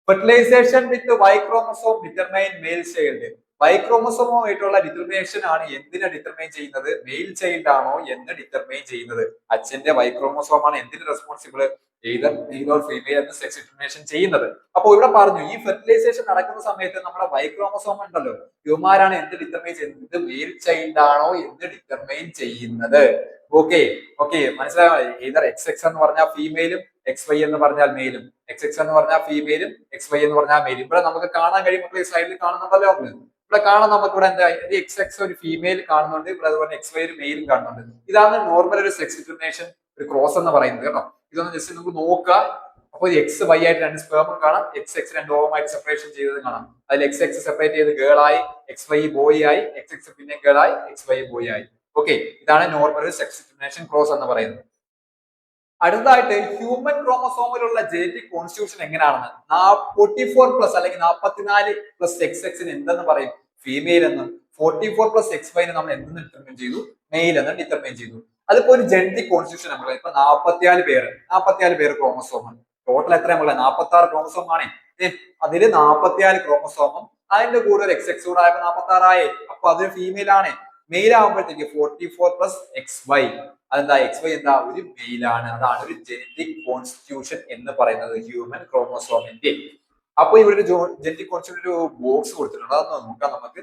Fertilisation with Y chromosome determine male child. Y ക്രോമസോമുമായിട്ടുള്ള ഡിറ്റർമിനേഷൻ ആണ് എന്തിനെ ഡിറ്റർമൈൻ ചെയ്യുന്നത് മെയിൽ ചൈൽഡ് ആണോ എന്ന് ഡിറ്റർമൈൻ ചെയ്യുന്നത്. അച്ഛന്റെ Y ക്രോമസോം ആണ് എന്തിന് responsible either male or female എന്ന് സെക്സ് ഡിറ്റർമിനേഷൻ ചെയ്യുന്നത്. അപ്പോൾ ഇവിടെ പറഞ്ഞു ഈ ഫെർട്ടിലൈസേഷൻ നടക്കുന്ന സമയത്ത് നമ്മുടെ Y ക്രോമസോം ഉണ്ടല്ലോ ഇവന്മാരാണ് എന്ത് ഡിറ്റർമൈൻ ചെയ്യുന്നത് ഇത് മെയിൽ ചൈൽഡ് ആണോ എന്ന് ഡിറ്റർമൈൻ ചെയ്യുന്നത്. ഓക്കെ മനസ്സിലായോ either XX എന്ന് പറഞ്ഞാൽ ഫീമെയിലും XY എന്ന് പറഞ്ഞാൽ മെയിലും XX എന്ന് പറഞ്ഞാൽ ഫീമെയിലും XY എന്ന് പറഞ്ഞാൽ മെയിലും. ഇവിടെ നമുക്ക് കാണാൻ കഴിയും മക്കളെ സൈഡിൽ കാണുന്നുണ്ടല്ലോ ഇവിടെ കാണാൻ നമുക്ക് ഇവിടെ എന്താ XX ഒരു ഫീമെയിൽ കാണുന്നുണ്ട് ഇവിടെ അതുപോലെ XY ഒരു മെയിലും കാണുന്നുണ്ട്. ഇതാണ് നോർമൽ ഒരു സെക്സ് ഡിറ്റർമിനേഷൻ ഒരു ക്രോസ് എന്ന് പറയുന്നത് കേട്ടോ. ഇതൊന്ന് ജസ്റ്റ് നമുക്ക് നോക്കുക. അപ്പൊ XY ആയിട്ട് രണ്ട് സ്പേമും കാണാം XX രണ്ട് ഓവമായിട്ട് സെപ്പറേഷൻ ചെയ്തത് കാണാം. അതിൽ XX സെപ്പറേറ്റ് ചെയ്ത് ഗേൾ ആയി XY ബോയ് ആയി XX പിന്നെ ഗേൾ ആയി XY ബോയ് ആയി. ഓക്കെ ഇതാണ് നോർമൽ സെക്സ് ഡിറ്റർമിനേഷൻ ക്രോസ് എന്ന് പറയുന്നത്. അടുത്തതായിട്ട് ഹ്യൂമൻ ക്രോമസോമിലുള്ള ജനറ്റിക് കോൺസ്റ്റിറ്റ്യൂഷൻ എങ്ങനെയാണെന്ന് 44+ അല്ലെങ്കിൽ 44+ XX എന്തെന്ന് പറയും ഫീമെയിൽ എന്നും 44+ XY നമ്മൾ എന്തെന്ന് ഡിറ്റർമൈൻ ചെയ്തു മെയിൽ എന്ന് ഡിറ്റർമൈൻ ചെയ്തു. അതിപ്പോ ഒരു ജനറ്റിക് കോൺസ്റ്റിറ്റ്യൂഷൻ നമ്മൾ ഇപ്പൊ 44 പേര് ക്രോമസോം ആണ്. ടോട്ടൽ എത്ര നമ്മളെ 46 ക്രോമസോം ആണ്. അതില് 44 ക്രോമസോമും അതിന്റെ കൂടെ ഒരു XX കൂടെ ആയപ്പോ 46 ആയി. അപ്പൊ അതൊരു ഫീമെയിൽ ആണ്. മെയിൽ ആകുമ്പോഴത്തേക്ക് 44+ XY അതെന്താ XY എന്താ ഒരു മെയിൽ ആണ്. അതാണ് ഒരു ജനറ്റിക് കോൺസ്റ്റിറ്റ്യൂഷൻ എന്ന് പറയുന്നത് ഹ്യൂമൻ ക്രോമസോമിന്റെ. അപ്പൊ ഇവിടെ ഒരു ജനറ്റിക് കോൺസ്റ്റിറ്റ്യൂഷൻ ഒരു ബോക്സ് കൊടുത്തിട്ടുണ്ട് അതൊന്ന് നോക്കാം നമുക്ക്.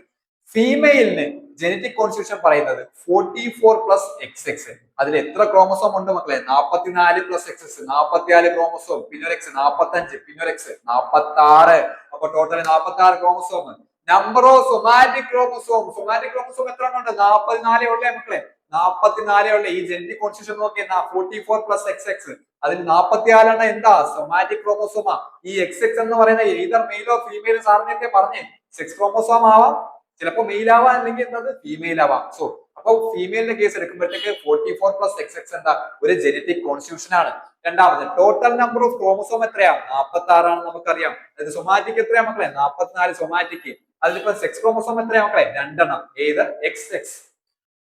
ഫീമെയിലിന് ജനറ്റിക് കോൺസ്റ്റിറ്റ്യൂഷൻ പറയുന്നത് 44+ XX. അതിൽ എത്ര ക്രോമസോം ഉണ്ട് മക്കളെ 44+ XX 44 ക്രോമസോം പിന്നെ ഒരു X 45 പിന്നെ ഒരു X 46. അപ്പൊ total 46 chromosome. Number of somatic chromosome എത്ര ഉണ്ട് 44 ഉള്ളേ മക്കളെ 44 ഉള്ളേ. ഈ ജനറ്റിക് കോൺസ്റ്റിറ്റ്യൂഷൻ നോക്കിയാൽ 44+ XX അതിൽ 44 എന്താ സൊമാറ്റിക് ക്രോമസോമാ. ഈ XX എന്ന് പറയുന്ന either മെയിലോ ഫീമെയിലോ സാറിനൊക്കെ പറഞ്ഞേ സെക്സ് ക്രോമസോം ആവാം ചിലപ്പോ മെയിൽ ആവാം അല്ലെങ്കിൽ എന്നത് ഫീമെയിൽ ആവാം. സോ അപ്പൊ ഫീമെയിലിന്റെ കേസ് എടുക്കുമ്പോഴത്തേക്ക് 44+ XX എന്താ ഒരു ജനറ്റിക് കോൺസ്റ്റിറ്റ്യൂഷൻ ആണ്. രണ്ടാമത് ടോട്ടൽ നമ്പർ ഓഫ് ക്രോമസോം എത്രയാ 46 ആണ് നമുക്കറിയാം. അതായത് സൊമാറ്റിക് എത്രയാ മക്കളെ 44 സൊമാറ്റിക്. അതിലിപ്പോ സെക്സ് ക്രോമസോം എത്രയാ മക്കളെ 2 എണ്ണം either XX.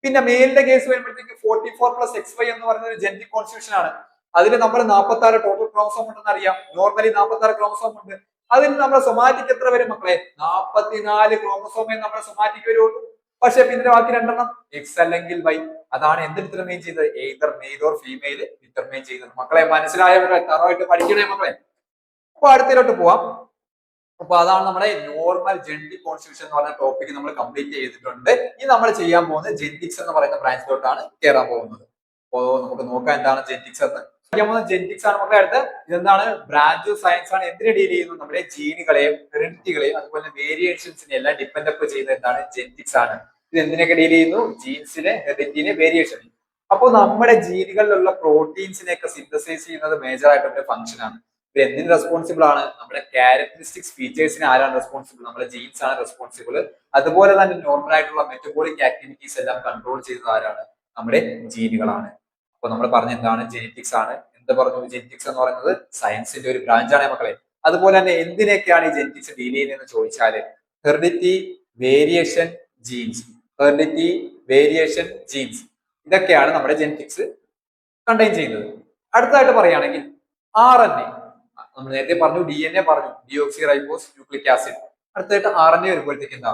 പിന്നെ മെയിലിന്റെ കേസ് വരുമ്പോഴത്തേക്ക് 44+ XY എന്ന് പറയുന്ന ഒരു ജനറ്റിക് കോൺസ്റ്റിറ്റ്യൂഷൻ ആണ്. അതിൽ നമ്മൾ 46 ടോട്ടൽ ക്രോമസോം ഉണ്ടെന്ന് അറിയാം. നോർമലി 46 ക്രോമസോം ഉണ്ട്. അതിൽ നമ്മുടെ സൊമാറ്റിക് എത്ര വരും മക്കളെ 44 ക്രോമസോമേ നമ്മുടെ സൊമാറ്റിക് വരുള്ളൂ. പക്ഷെ പിന്നെ ബാക്കി 2 എണ്ണം X അല്ലെങ്കിൽ Y. അതാണ് എന്ത് ഡിറ്റർമൈൻ ചെയ്തത് either male or female determine ചെയ്തത്. മക്കളെ മനസ്സിലായ മക്കളെ തറവായിട്ട് പഠിക്കണേ മക്കളെ. അപ്പൊ അടുത്തിലോട്ട് പോവാം. അപ്പൊ അതാണ് നമ്മുടെ നോർമൽ ജനറ്റിക് കോൺസ്റ്റിറ്റ്യൂഷൻ എന്ന് പറഞ്ഞ ടോപ്പിക് നമ്മൾ കംപ്ലീറ്റ് ചെയ്തിട്ടുണ്ട്. ഇനി നമ്മൾ ചെയ്യാൻ പോകുന്നത് ജെനറ്റിക്സ് എന്ന് പറയുന്ന ബ്രാഞ്ചിലോട്ടാണ് കയറാൻ പോകുന്നത്. അപ്പോ നമുക്ക് നോക്കാം എന്താണ് ജെനറ്റിക്സ് എന്ന്. ജെനറ്റിക്സ് ആണ് മക്കളെ അടുത്ത്. ഇതെന്താണ് ബ്രാഞ്ച് ഓഫ് സയൻസ് ആണ്. എന്തിനെ ഡീൽ ചെയ്യുന്നു നമ്മുടെ ജീനുകളെയും ഹെറിഡിറ്റികളെയും അതുപോലെ വേരിയേഷൻസിനെ എല്ലാം ഡിപ്പെൻഡ് അപ്പ് ചെയ്യുന്ന എന്താണ് ജെനറ്റിക്സ് ആണ്. ഇത് എന്തിനൊക്കെ ഡീൽ ചെയ്യുന്നു ജീൻസിനെ ഹെറിഡിറ്റിനെ വേരിയേഷൻ. അപ്പോൾ നമ്മുടെ ജീനുകളിലുള്ള പ്രോട്ടീൻസിനെയൊക്കെ സിന്തസൈസ് ചെയ്യുന്നത് മേജർ ആയിട്ടുള്ള ഫംഗ്ഷൻ ആണ്. ഇത് എന്തിന് റെസ്പോൺസിബിൾ ആണ് നമ്മുടെ ക്യാരക്ടറിസ്റ്റിക്സ് ഫീച്ചേഴ്സിന് ആരാണ് റെസ്പോൺസിബിൾ നമ്മുടെ ജീൻസ് ആണ് റെസ്പോൺസിബിൾ. അതുപോലെ തന്നെ നോർമൽ ആയിട്ടുള്ള മെറ്റബോളിക് ആക്ടിവിറ്റീസ് എല്ലാം കൺട്രോൾ ചെയ്യുന്നത് ആരാണ് നമ്മുടെ ജീനുകളാണ്. അപ്പൊ നമ്മൾ പറഞ്ഞ എന്താണ് ജെനറ്റിക്സ് ആണ്. എന്ത് പറഞ്ഞു ജെനറ്റിക്സ് എന്ന് പറയുന്നത് സയൻസിന്റെ ഒരു ബ്രാഞ്ചാണ് മക്കളെ. അതുപോലെ തന്നെ എന്തിനൊക്കെയാണ് ഈ ജെനറ്റിക്സ് ഡീൽ ചെയ്യുന്നതെന്ന് ചോദിച്ചാല് ഹെറിഡിറ്റി വേരിയേഷൻ ജീൻസ് ഇതൊക്കെയാണ് നമ്മുടെ ജെനറ്റിക്സ് കണ്ടെയ്ൻ ചെയ്യുന്നത്. അടുത്തതായിട്ട് പറയുകയാണെങ്കിൽ RNA നമ്മൾ നേരത്തെ പറഞ്ഞു DNA പറഞ്ഞു ഡിയോക്സി റൈബോസ് ന്യൂക്ലിക് ആസിഡ്. അടുത്തായിട്ട് RNA വരുമ്പോഴത്തേക്ക് എന്താ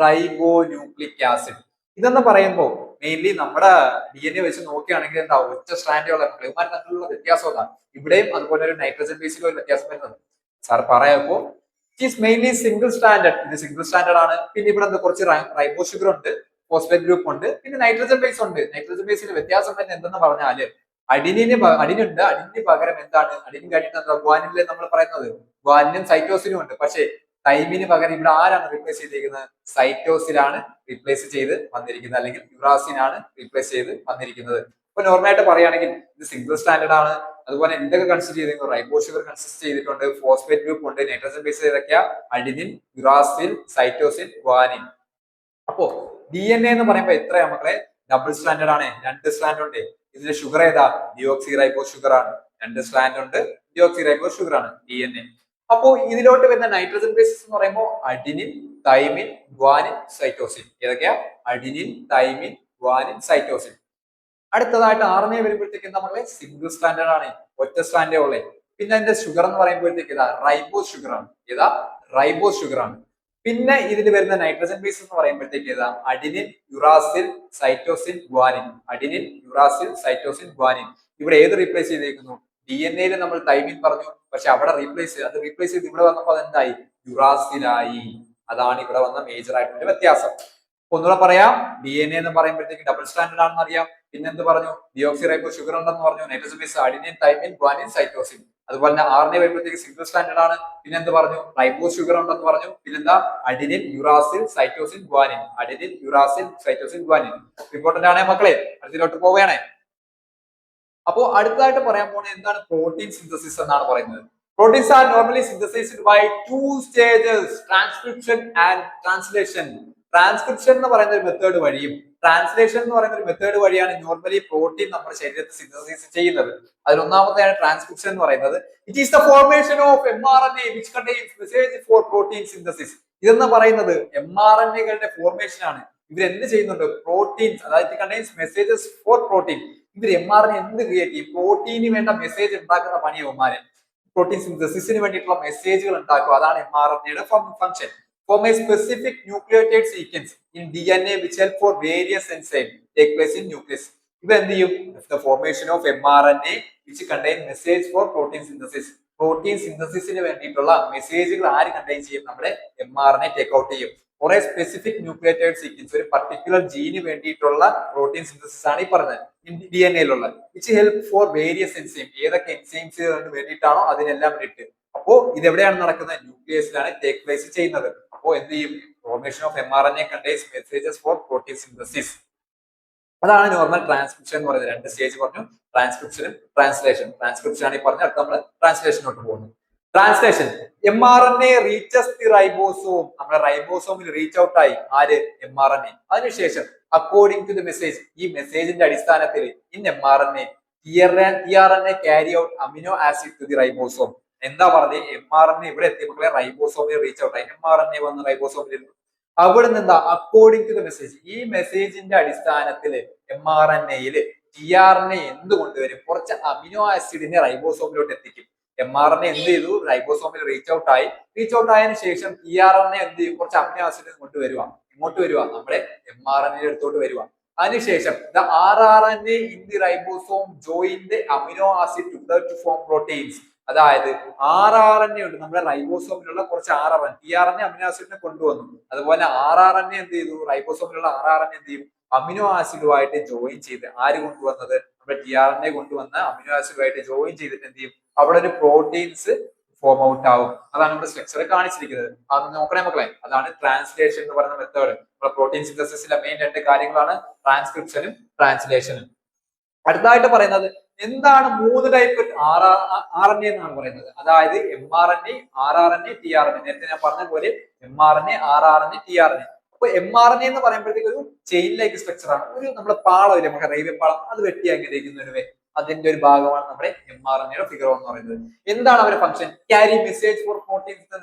റൈബോ ന്യൂക്ലിക് ആസിഡ്. ഇതെന്ന് പറയുമ്പോൾ മെയിൻലി നമ്മുടെ DNA വെച്ച് നോക്കുകയാണെങ്കിൽ എന്താ ഒറ്റ സ്ട്രാൻഡുള്ള ഇവന്മാർ തമ്മിലുള്ള വ്യത്യാസം എന്താ ഇവിടെയും അതുപോലെ ഒരു നൈട്രജൻ ബേസിലും ഒരു വ്യത്യാസം വരുന്നത് സാർ പറയുമ്പോൾ ഈസ് മെയിൻലി സിംഗിൾ സ്റ്റാൻഡേർഡ്. ഇത് സിംഗിൾ സ്റ്റാൻഡേർഡ് ആണ്. പിന്നെ ഇവിടെ കുറച്ച് റൈബോ ഷുഗർ ഉണ്ട്, ഫോസ്ഫേറ്റ് ഗ്രൂപ്പ് ഉണ്ട്, പിന്നെ നൈട്രജൻ ബേസ് ഉണ്ട്. നൈട്രജൻ ബേസിൽ വ്യത്യാസം തന്നെ എന്തെന്ന് പറഞ്ഞാല് അഡിനുണ്ട്. അഡിനിന് പകരം എന്താണ്, അഡിനിൻ കഴിഞ്ഞിട്ട് എന്താ ഗ്വാനിനിലെ നമ്മൾ പറയുന്നത് ഗ്വാനിനും സൈറ്റോസിനും ഉണ്ട്. പക്ഷേ തൈമിന് പകരം ഇവിടെ ആരാണ് റീപ്ലേസ് ചെയ്തിരിക്കുന്നത്? സൈറ്റോസിലാണ് റീപ്ലേസ് ചെയ്ത് വന്നിരിക്കുന്നത്, അല്ലെങ്കിൽ യുറാസിൻ ആണ് റീപ്ലേസ് ചെയ്ത് വന്നിരിക്കുന്നത്. ഇപ്പൊ നോർമലായിട്ട് പറയുകയാണെങ്കിൽ ഇത് സിംഗിൾ സ്റ്റാൻഡേർഡ് ആണ്. അതുപോലെ എന്തൊക്കെ കൺസിഡർ ചെയ്തിരിക്കുന്നു? റൈബോ ഷുഗർ കൺസിസ്റ്റ് ചെയ്തിട്ടുണ്ട്, ഫോസ്ഫേറ്റ് ഗ്രൂപ്പ് ഉണ്ട്, നൈട്രജൻ ബേസ് ഏതൊക്കെയാ? Adenine, uracil, cytosine, guanine. അപ്പോ DNA എന്ന് പറയുമ്പോൾ എത്രയാ മക്കളെ? ഡബിൾ സ്റ്റാൻഡേർഡ് ആണ്, 2 സ്റ്റാൻഡ് ഉണ്ട്. ഇതിന്റെ ഷുഗർ ഏതാ? ഡിയോക്സി റൈബോ ഷുഗർ ആണ്. 2 സ്റ്റാൻഡ് ഉണ്ട്, ഡിയോക്സി റൈബോ ഷുഗർ ആണ് DNA. അപ്പോ ഇതിലോട്ട് വരുന്ന നൈട്രജൻ ബേസസ് എന്ന് പറയുമ്പോൾ അഡിനിൻ, തൈമിൻ, ഗ്വാനിൻ, സൈറ്റോസിൻ. ഏതൊക്കെയാ? Adenine, thymine, guanine, cytosine. അടുത്തതായിട്ട് RNA വരുമ്പോഴത്തേക്ക് എന്താ മക്കളെ? സിംഗിൾ സ്റ്റാൻഡേർഡ് ആണ്, ഒറ്റ സ്റ്റാൻഡേ ഉള്ളേ. പിന്നെ അതിന്റെ ഷുഗർ എന്ന് പറയുമ്പോഴത്തേക്ക് ഇതാ റൈബോസ് ഷുഗർ ആണ്. ഏതാ? റൈബോസ് ഷുഗർ ആണ്. പിന്നെ ഇതിൽ വരുന്ന നൈട്രജൻ ബേസ് എന്ന് പറയുമ്പോഴത്തേക്ക് ഏതാ? Adenine, uracil, cytosine, guanine. Adenine, uracil, cytosine, guanine. ഇവിടെ ഏത് റീപ്ലേസ് ചെയ്തിരിക്കുന്നു? DNA നമ്മൾ തൈമിൻ പറഞ്ഞു, പക്ഷെ അവിടെ റീപ്ലേസ് ചെയ്ത് ഇവിടെ വന്നപ്പോൾ അതെന്തായി? യുറാസിലായി. അതാണ് ഇവിടെ വന്ന മേജർ ആയിട്ടുള്ള വ്യത്യാസം. ഒന്നുകൂടെ പറയാം, DNA എന്ന് പറയുമ്പോഴത്തേക്ക് ഡബിൾ സ്റ്റാൻഡേർഡ് ആണെന്ന് അറിയാം. പിന്നെ എന്ത് പറഞ്ഞു? ഡിയോക്സി റൈബോ ഷുഗർ ഉണ്ടെന്ന് പറഞ്ഞു. Nitrogen base adenine, thymine, guanine, cytosine. അതുപോലെ തന്നെ RNA വരുമ്പോഴത്തേക്ക് സിംഗിൾ സ്റ്റാൻഡേർഡ് ആണ്. പിന്നെ എന്ത് പറഞ്ഞു? റൈബോസ് ഷുഗർ ഉണ്ടെന്ന് പറഞ്ഞു. പിന്നെന്താ? Adenine, uracil, cytosine, guanine. Adenine, uracil, cytosine, guanine. Important ആണേ മക്കളെ. അടുത്തിലോട്ട് പോവുകയാണേ. അപ്പോ അടുത്തതായിട്ട് പറയാൻ പോകുന്നത് എന്താണ്? പ്രോട്ടീൻ സിന്തസിസ് എന്നാണ് പറയുന്നത്. Proteins are normally synthesized by 2 stages, transcription and translation. Transcription എന്ന് പറയുന്ന ഒരു മെത്തേഡ് വഴിയും ട്രാൻസ്ലേഷൻ എന്ന് പറയുന്ന ഒരു മെത്തേഡ് വഴിയാണ് നോർമലി പ്രോട്ടീൻ നമ്മുടെ ശരീരത്തിൽ സിന്തസൈസ് ചെയ്യുന്നത്. അതിൽ ഒന്നാമത്തെയാണ് ട്രാൻസ്ക്രിപ്ഷൻ എന്ന് പറയുന്നത്. It is the formation of mRNA which contains message for protein synthesis. ഇതെന്ന് പറയുന്നത് mRNA-കളുടെ ഫോർമേഷൻ ആണ്. ഇവർ എന്ത് ചെയ്യുന്നുണ്ട്? പ്രോട്ടീൻസ്, അതായത് കണ്ടെയ്ൻസ് മെസ്സേജസ് ഫോർ പ്രോട്ടീൻ. ഇവർ mRNA എന്ത് ക്രിയേറ്റ് ചെയ്യും? പ്രോട്ടീന് വേണ്ട മെസ്സേജ് ഉണ്ടാക്കുന്ന പണിയവന്മാരെ. പ്രോട്ടീൻ സിന്തസിസിന് വേണ്ടിയിട്ടുള്ള മെസ്സേജുകൾ ഉണ്ടാക്കുക. അതാണ് mRNA-യുടെ function. Form a specific nucleotide sequence in DNA which help for various enzymes take place in nucleus. ഇവ എന്ത് ചെയ്യും? The formation of mRNA which contain message for protein synthesis. Protein സിന്തസിസിന് വേണ്ടിയിട്ടുള്ള മെസ്സേജുകൾ ആര് കണ്ടെയ്ൻ ചെയ്യും? നമ്മുടെ mRNA ടേക്ക് ഔട്ട് ചെയ്യും. For a specific nucleotide sequence, ഒരു പർട്ടിക്കുലർ ജീന് വേണ്ടിയിട്ടുള്ള പ്രോട്ടീൻ സിന്തസിസ് ആണ് ഈ പറഞ്ഞത് DNA-യിലുള്ള. which help for various enzymes. ഏതൊക്കെ എൻസൈംസ് വേണ്ടിയിട്ടാണോ അതിനെല്ലാം വേണ്ടിയിട്ട്. അപ്പോ ഇത് എവിടെയാണ് നടക്കുന്നത്? ന്യൂക്ലിയസിലാണ് ടേക്ക് പ്ലേസ് ചെയ്യുന്നത്. അപ്പോ എന്ത് ചെയ്യും? Formation of mRNA contains messages for protein synthesis. അതാണ് നോർമൽ ട്രാൻസ്ക്രിപ്ഷൻ എന്ന് പറയുന്നത്. 2 സ്റ്റേജ് പറഞ്ഞു, ട്രാൻസ്ക്രിപ്ഷനും ട്രാൻസ്ലേഷൻ. ട്രാൻസ്ക്രിപ്ഷൻ ആണ് ഈ പറഞ്ഞ. അടുത്ത നമ്മൾ ട്രാൻസ്ലേഷനോട്ട് പോകുന്നു. Translation. mRNA reaches the ribosome. നമ്മുടെ റൈബോസോമിൽ റീച്ച് ഔട്ട് ആയി ആര്? mRNA. അതിനുശേഷം അക്കോർഡിംഗ് ടു ദി മെസ്സേജ്, ഈ മെസ്സേജിന്റെ അടിസ്ഥാനത്തിൽ in mRNA tRNA carry out amino acid to the ribosome. എന്താ പറഞ്ഞത്? mRNA ഇവിടെ എത്തി മക്കളെ, റൈബോസോമിൽ റീച്ച് ഔട്ട് ആയി. mRNA വന്ന് റൈബോസോമിൽ ഇരുന്നു. അവിടെ നിന്ന് എന്താ? അക്കോർഡിംഗ് ടു ദ മെസ്സേജ്, ഈ മെസ്സേജിന്റെ അടിസ്ഥാനത്തിൽ mRNA-യിൽ tRNA എന്ത് കൊണ്ടുവരും? കുറച്ച് അമിനോ ആസിഡിനെ റൈബോസോമിലോട്ട് എത്തിക്കും. mRNA എന്ത് ചെയ്തു? റൈബോസോമിൽ റീച്ച് ഔട്ട് ആയി. റീച്ച് ഔട്ട് ആയതിനു ശേഷം tRNA എന്ത് ചെയ്യും? കുറച്ച് അമിനോ ആസിഡ് കൊണ്ടുവരുക. ഇങ്ങോട്ട് വരിക, നമ്മുടെ mRNA അടുത്തോട്ട് വരിക. അതിനുശേഷം the rRNA in the ribosome join the amino acid together to form proteins. അതായത് rRNA ഉണ്ട് നമ്മുടെ റൈബോസോമിലുള്ള കുറച്ച് rRNA, tRNA അമിനോ ആസിഡിനെ കൊണ്ടുവന്നു. അതുപോലെ rRNA എന്ത് ചെയ്തു? റൈബോസോമിലുള്ള rRNA എന്ത് ചെയ്യും? അമിനോ ആസിഡുമായിട്ട് ജോയിൻ ചെയ്ത്. ആര് കൊണ്ടുവന്നത്? നമ്മുടെ tRNA കൊണ്ടുവന്ന അമിനോ ആസിഡുമായിട്ട് ജോയിൻ ചെയ്തിട്ട് എന്ത് ചെയ്യും? അവിടെ ഒരു പ്രോട്ടീൻസ് ഫോം ഔട്ട് ആവും. അതാണ് നമ്മുടെ സ്ട്രക്ചർ കാണിച്ചിരിക്കുന്നത്. അത് നോക്കണേ മക്കളെ. അതാണ് ട്രാൻസ്ലേഷൻ എന്ന് പറയുന്ന മെത്തേഡ്. നമ്മുടെ പ്രോട്ടീൻ സിന്തസിസിലെ മെയിൻ 2 കാര്യങ്ങളാണ് ട്രാൻസ്ക്രിപ്ഷനും ട്രാൻസ്ലേഷനും. അടുത്തതായിട്ട് പറയുന്നത് എന്താണ്? 3 ടൈപ്പ് RNA എന്നാണ് പറയുന്നത്. അതായത് mRNA, rRNA, tRNA. നേരത്തെ ഞാൻ പറഞ്ഞ പോലെ mRNA, rRNA, tRNA. അപ്പൊ mRNA എന്ന് പറയുമ്പോഴത്തേക്ക് ഒരു ചെയിൻ ലൈക്ക് സ്ട്രക്ചർ ആണ്. ഒരു നമ്മുടെ പാളം ഇല്ലേ, നമുക്ക് റെയിൽവേ പാളം, അത് വെട്ടി അങ്ങനെ അതിന്റെ ഒരു ഭാഗമാണ് നമ്മുടെ mRNA-യുടെ ഫിഗർ എന്ന് പറയുന്നത്. എന്താണ് അവരുടെ function? Carry message for protein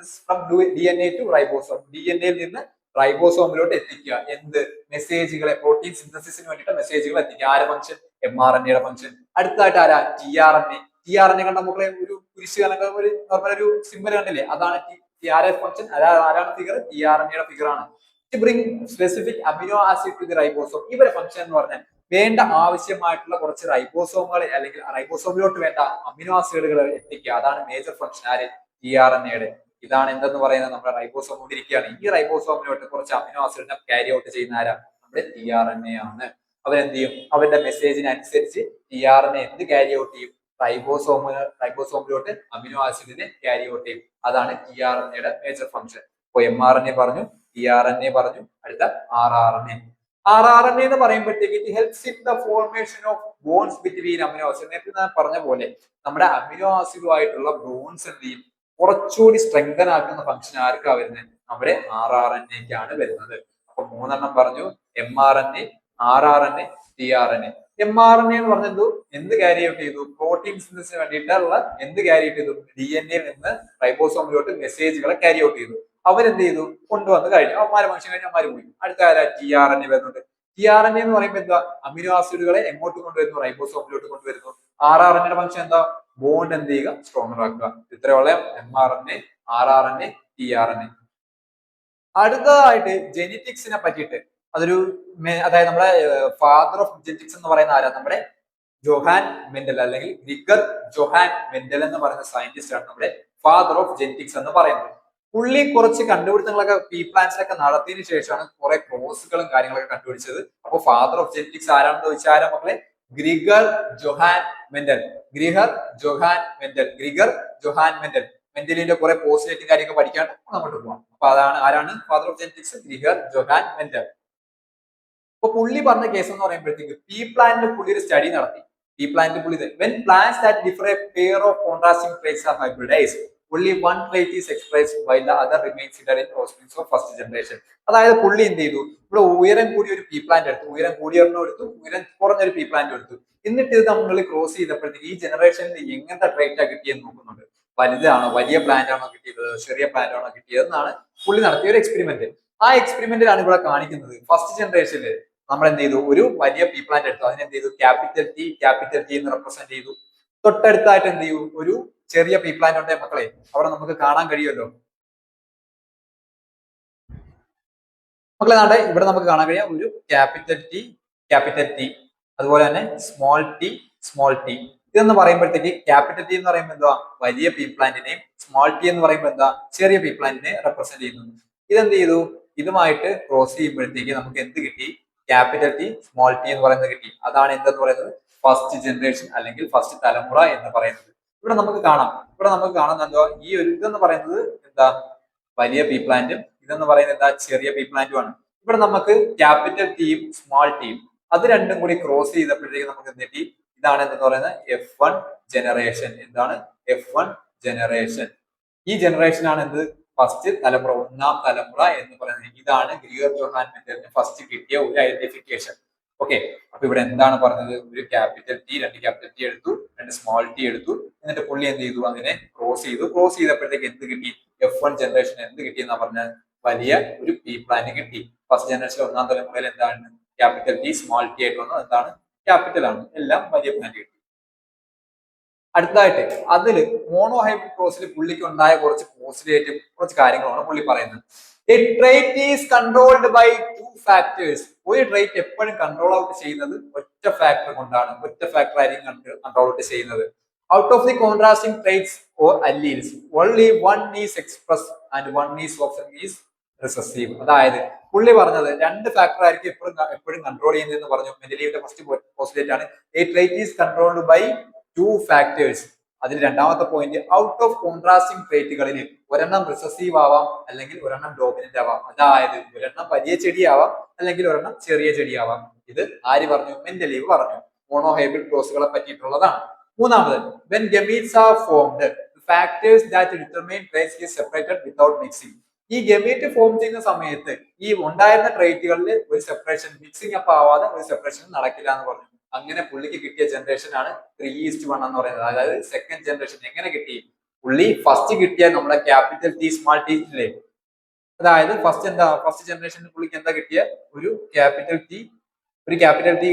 from DNA to ribosome. DNA-യിൽ നിന്ന് റൈബോസോമിലോട്ട് എത്തിക്കുക. എന്ത് മെസ്സേജുകളെ? പ്രോട്ടീൻ സിന്തസിസിന് വേണ്ടിയിട്ട് മെസ്സേജുകൾ എത്തിക്കുക. ആരുടെ ഫംഗ്ഷൻ? mRNA-യുടെ ഫംഗ്ഷൻ. അടുത്തായിട്ട് ആരാ? tRNA. tRNA കണ്ട മക്കളെ ഒരു കുരിശ് കണക്ക് ഒരു നോർമൽ ഒരു സിമ്പൽ കണ്ടില്ലേ? അതാണ് tRNA ഫംഗ്ഷൻ. ആരാണ് ഫിഗർ? tRNA-യുടെ ഫിഗർ ആണ്. To bring specific amino acid to the ribosome. ഇവരുടെ ഫംഗ്ഷൻ എന്ന് പറഞ്ഞാൽ വേണ്ട ആവശ്യമായിട്ടുള്ള കുറച്ച് റൈബോസോമുകളെ അല്ലെങ്കിൽ റൈബോസോമിലോട്ട് വേണ്ട അമിനോ ആസിഡുകൾ എത്തിക്കുക. അതാണ് മേജർ ഫംഗ്ഷൻ. ആര്? tRNA-യുടെ. ഇതാണ് എന്തെന്ന് പറയുന്നത് നമ്മുടെ റൈബോസോം കൊണ്ടിരിക്കുകയാണ്. ഈ റൈബോസോമിലോട്ട് കുറച്ച് അമിനോ ആസിഡിനെ ക്യാരി ഔട്ട് ചെയ്യുന്ന ആരാ? നമ്മുടെ tRNA ആണ്. അവരെന്ത് ചെയ്യും? അവരുടെ മെസ്സേജിനനുസരിച്ച് tRNA എന്ത് ക്യാരി ഔട്ട് ചെയ്യും? റൈബോസോമിലോട്ട് അമിനോ ആസിഡിനെ ക്യാരി ഔട്ട് ചെയ്യും. അതാണ് tRNAയുടെ മേജർ ഫംഗ്ഷൻ. ഇപ്പൊ mRNA പറഞ്ഞു, tRNA പറഞ്ഞു, അടുത്ത rRNA. rRNA എന്ന് പറയുമ്പോഴത്തേക്ക് it helps in the formation of bonds between amino acid. നേരത്തെ ഞാൻ പറഞ്ഞ പോലെ നമ്മുടെ അമിനോ ആസിഡുമായിട്ടുള്ള ബോൺസ് എന്ത് ചെയ്യും? കുറച്ചുകൂടി സ്ട്രെങ്തൻ ആക്കുന്ന ഫംഗ്ഷൻ ആർക്കാ വരുന്നത്? നമ്മുടെ rRNAക്കാണ് വരുന്നത്. അപ്പൊ 3 പറഞ്ഞു: mRNA, rRNA, tRNA. mRNA എന്ന് പറഞ്ഞത് എന്ത് ക്യാരി ഔട്ട് ചെയ്തു? പ്രോട്ടീൻ സിന്തസിന് വേണ്ടിയിട്ടുള്ള എന്ത് ക്യാരി ഔട്ട് ചെയ്തു? DNA നിന്ന് റൈബോസോമിലോട്ട് മെസ്സേജുകളെ ക്യാരി ഔട്ട് ചെയ്തു. അവരെന്ത് ചെയ്തു? കൊണ്ടുവന്ന് കഴിഞ്ഞു. അവന്മാരെ ഫംഗ്ഷൻ കഴിഞ്ഞ് അവന്മാര് പോയി. അടുത്ത ആരാ? tRNA വരുന്നുണ്ട്. tRNA എന്ന് പറയുമ്പോൾ എന്താ? അമിനോ ആസിഡുകളെ എങ്ങോട്ട് കൊണ്ടുവരുന്നു? റൈബോസോമിലോട്ട് കൊണ്ടുവരുന്നു. rRNAയുടെ ഫംഗ്ഷൻ എന്താ? ബോണ്ട് എന്ത് ചെയ്യുക? സ്ട്രോങ്ങർ ആക്കുക. ഇത്രയുള്ള mRNA, rRNA, tRNA. അടുത്തതായിട്ട് ജെനറ്റിക്സിനെ പറ്റിയിട്ട് അതൊരു അതായത് നമ്മുടെ ഫാദർ ഓഫ് ജെനറ്റിക്സ് എന്ന് പറയുന്ന ആരാ? നമ്മുടെ ജോഹാൻ മെൻഡൽ അല്ലെങ്കിൽ ഗ്രിഗർ ജോഹാൻ മെൻഡൽ എന്ന് പറയുന്ന സയന്റിസ്റ്റ് ആണ് നമ്മുടെ ഫാദർ ഓഫ് ജെനറ്റിക്സ് എന്ന് പറയുന്നത്. പുള്ളി കുറച്ച് കണ്ടുപിടുത്തങ്ങളൊക്കെ പീ പ്ലാന്റ്സിലൊക്കെ നടത്തിയതിനു ശേഷമാണ് കുറെ ക്രോസുകളും കാര്യങ്ങളൊക്കെ കണ്ടുപിടിച്ചത്. അപ്പൊ ഫാദർ ഓഫ് ജെനറ്റിക്സ് ആരാണെന്ന് ചോദിച്ചാൽ ആരാ മക്കളെ? Gregor Johann Mendel. Gregor Johann Mendel. Gregor Johann Mendel. മെന്റലിന്റെ കുറെ പോസ്റ്റുലേറ്റും കാര്യമൊക്കെ പഠിക്കാൻ അങ്ങോട്ട് പോകാം. അപ്പൊ അതാണ് ആരാണ് father of genetics? Gregor Johann Mendel. അപ്പൊ പുള്ളി പറഞ്ഞ കേസ് എന്ന് പറയുമ്പോഴത്തേക്ക് പീ പ്ലാന്റിൽ പുള്ളി ഒരു സ്റ്റഡി നടത്തി. പീ പ്ലാന്റിൽ പുള്ളി when plants that differ a pair of contrasting traits are hybridized, only one trait is expressed while the other remains hidden in offsprings of first generation. അതായത് പുള്ളി എന്ത് ചെയ്തു? ഇവിടെ ഉയരം കൂടിയ ഒരു പീ പ്ലാന്റ് എടുത്തു, ഉയരം കൂടിയൊരെണ്ണം എടുത്തു, ഉയരം കുറഞ്ഞൊരു പീ പ്ലാന്റ് എടുത്തു. എന്നിട്ട് ഇത് നമ്മൾ ക്രോസ് ചെയ്തപ്പോഴത്തേക്ക് ഈ ജനറേഷനിൽ എങ്ങനത്തെ ട്രേറ്റാ കിട്ടിയെന്ന് നോക്കുന്നുണ്ട്. വലുതാണോ, വലിയ പ്ലാന്റ് ആണോ കിട്ടിയത്, ചെറിയ പ്ലാന്റ് ആണോ കിട്ടിയത് എന്നാണ് പുള്ളി നടത്തിയ ഒരു എക്സ്പെരിമെന്റ്. ആ എക്സ്പെരിമെന്റിലാണ് ഇവിടെ കാണിക്കുന്നത്. ഫസ്റ്റ് ജനറേഷനിൽ നമ്മൾ എന്ത് ചെയ്തു? ഒരു വലിയ പീ പ്ലാന്റ് എടുത്തു, അതിനെന്ത് ചെയ്തു? ക്യാപിറ്റൽ ടി എന്ന് റെപ്രസെന്റ് ചെയ്തു. തൊട്ടടുത്തായിട്ട് എന്ത് ചെയ്യൂ? ഒരു ചെറിയ പീ പ്ലാന്റ് ഉണ്ട് മക്കളെ, അവിടെ നമുക്ക് കാണാൻ കഴിയുമല്ലോ മക്കളെ. നാട്ടെ ഇവിടെ നമുക്ക് കാണാൻ കഴിയാം ഒരു ക്യാപിറ്റൽ ടി, അതുപോലെ തന്നെ സ്മോൾ ടി. ഇതെന്ന് പറയുമ്പോഴത്തേക്ക് ക്യാപിറ്റൽ ടി എന്ന് പറയുമ്പോൾ എന്താ? വലിയ പീ പ്ലാന്റിനെയും സ്മോൾ ടി എന്ന് പറയുമ്പോൾ എന്താ? ചെറിയ പീ പ്ലാന്റിനെ റെപ്രസെന്റ് ചെയ്യുന്നു. ഇതെന്ത് ചെയ്തു? ഇതുമായിട്ട് ക്രോസ് ചെയ്യുമ്പോഴത്തേക്ക് നമുക്ക് എന്ത് കിട്ടി? ക്യാപിറ്റൽ ടി, സ്മോൾ ടി എന്ന് പറയുന്നത് കിട്ടി. അതാണ് എന്തെന്ന് പറയുന്നത്? ഫസ്റ്റ് ജനറേഷൻ അല്ലെങ്കിൽ ഫസ്റ്റ് തലമുറ എന്ന് പറയുന്നത്. ഇവിടെ നമുക്ക് കാണാം എന്താ? ഈ ഒരു ഇതെന്ന് പറയുന്നത് എന്താ? വലിയ പീ പ്ലാന്റും ഇതെന്ന് പറയുന്നത് എന്താ? ചെറിയ പീ പ്ലാന്റും ആണ്. ഇവിടെ നമുക്ക് ക്യാപിറ്റൽ ടിയും സ്മോൾ ടിയും അത് രണ്ടും കൂടി ക്രോസ് ചെയ്തപ്പോഴത്തേക്ക് നമുക്ക് എന്ത് കിട്ടി? ഇതാണ് എന്തെന്ന് പറയുന്നത്? F1 generation. എന്താണ്? F1 generation. ഈ ജനറേഷൻ ആണ് എന്ത്? ഫസ്റ്റ് തലമുറ, ഒന്നാം തലമുറ എന്ന് പറയുന്നത്. ഇതാണ് ഗ്രിഗർ ജോഹാൻ മെൻഡലിന് ഫസ്റ്റ് കിട്ടിയ ഒരു ഐഡന്റിഫിക്കേഷൻ. ഓക്കെ, അപ്പൊ ഇവിടെ എന്താണ് പറഞ്ഞത്? ഒരു ക്യാപിറ്റൽ ടി, രണ്ട് ക്യാപിറ്റൽ ടി എടുത്തു, രണ്ട് സ്മോൾ ടി എടുത്തു, എന്നിട്ട് പുള്ളി എന്ത് ചെയ്തു? അതിനെ ക്രോസ് ചെയ്തു. ക്രോസ് ചെയ്തപ്പോഴത്തേക്ക് എന്ത് കിട്ടി? F1 ജനറേഷൻ എന്ത് കിട്ടി എന്നാ പറഞ്ഞാൽ? വലിയ ഒരു പീ പ്ലാന്റ് കിട്ടി. ഫസ്റ്റ് ജനറേഷൻ ഒന്നാം തലമുറയിൽ എന്താണ്? ക്യാപിറ്റൽ ടി, സ്മോൾ ടി ആയിട്ട് വന്നത് എന്താണ്? ക്യാപിറ്റൽ ആണ്. എല്ലാം വലിയ പ്ലാന്റ് കിട്ടി. അടുത്തതായിട്ട് അതില് മോണോഹൈബ്രിഡ് ക്രോസിൽ പുള്ളിക്ക് ഉണ്ടായ കുറച്ച് പോസിറ്റീവ് കുറച്ച് കാര്യങ്ങളാണ് പുള്ളി പറയുന്നത്. A trait is controlled by two factors. ഒരു ട്രേറ്റ് എപ്പോഴും കൺട്രോൾ ഔട്ട് ചെയ്യുന്നത് ഒറ്റ ഫാക്ടർ കൊണ്ടാണ്. ഒറ്റ ഫാക്ടർ ആയിരിക്കും കൺട്രോൾ ഔട്ട് ചെയ്യുന്നത്. Out of the contrasting traits or alleles, only one is expressed and one is often is recessive. അതായത് പുള്ളി പറഞ്ഞത് രണ്ട് ഫാക്ടർ ആയിരിക്കും എപ്പോഴും കൺട്രോൾ ചെയ്യുന്നതെന്ന് പറഞ്ഞു. മെൻഡലീവിന്റെ ഫസ്റ്റ് പോസ്റ്റുലേറ്റ് ആണ് A trait is controlled by two factors. അതിൽ രണ്ടാമത്തെ പോയിന്റ്, ഔട്ട് ഓഫ് കോൺട്രാസ്റ്റിംഗ് ട്രേറ്റുകളിൽ ഒരെണ്ണം റിസസീവ് ആവാം അല്ലെങ്കിൽ ഒരെണ്ണം ഡോമിനന്റ് ആവാം. അതായത് ഒരെണ്ണം വലിയ ചെടിയാവാം അല്ലെങ്കിൽ ഒരെണ്ണം ചെറിയ ചെടിയാവാം. ഇത് ആര് പറഞ്ഞു? മെൻഡലീവ് പറഞ്ഞു. മോണോഹൈബ്രിഡ് ക്രോസുകളെ പറ്റിയിട്ടുള്ളതാണ്. മൂന്നാമത്, when gametes are formed, the factors that determine traits is separated without mixing. ഈ ഗമീറ്റ് ഫോം ചെയ്യുന്ന സമയത്ത് ഈ ഉണ്ടായിരുന്ന ട്രേറ്റുകളിൽ ഒരു സെപ്പറേഷൻ, മിക്സിംഗ് അപ്പ് ആവാതെ ഒരു സെപ്പറേഷൻ നടക്കില്ല എന്ന് പറഞ്ഞു. അങ്ങനെ പുള്ളിക്ക് കിട്ടിയ ജനറേഷൻ ആണ് 3:1 എന്ന് പറയുന്നത്. അതായത് സെക്കൻഡ് ജനറേഷൻ. എങ്ങനെ കിട്ടി? പുള്ളി ഫസ്റ്റ് കിട്ടിയ നമ്മുടെ ക്യാപിറ്റൽ ടി, സ്മോൾ ടി ഇല്ലേ, അതായത് ഫസ്റ്റ് ജനറേഷനിൽ പുള്ളിക്ക് എന്താ കിട്ടിയ? ഒരു ക്യാപിറ്റൽ ടി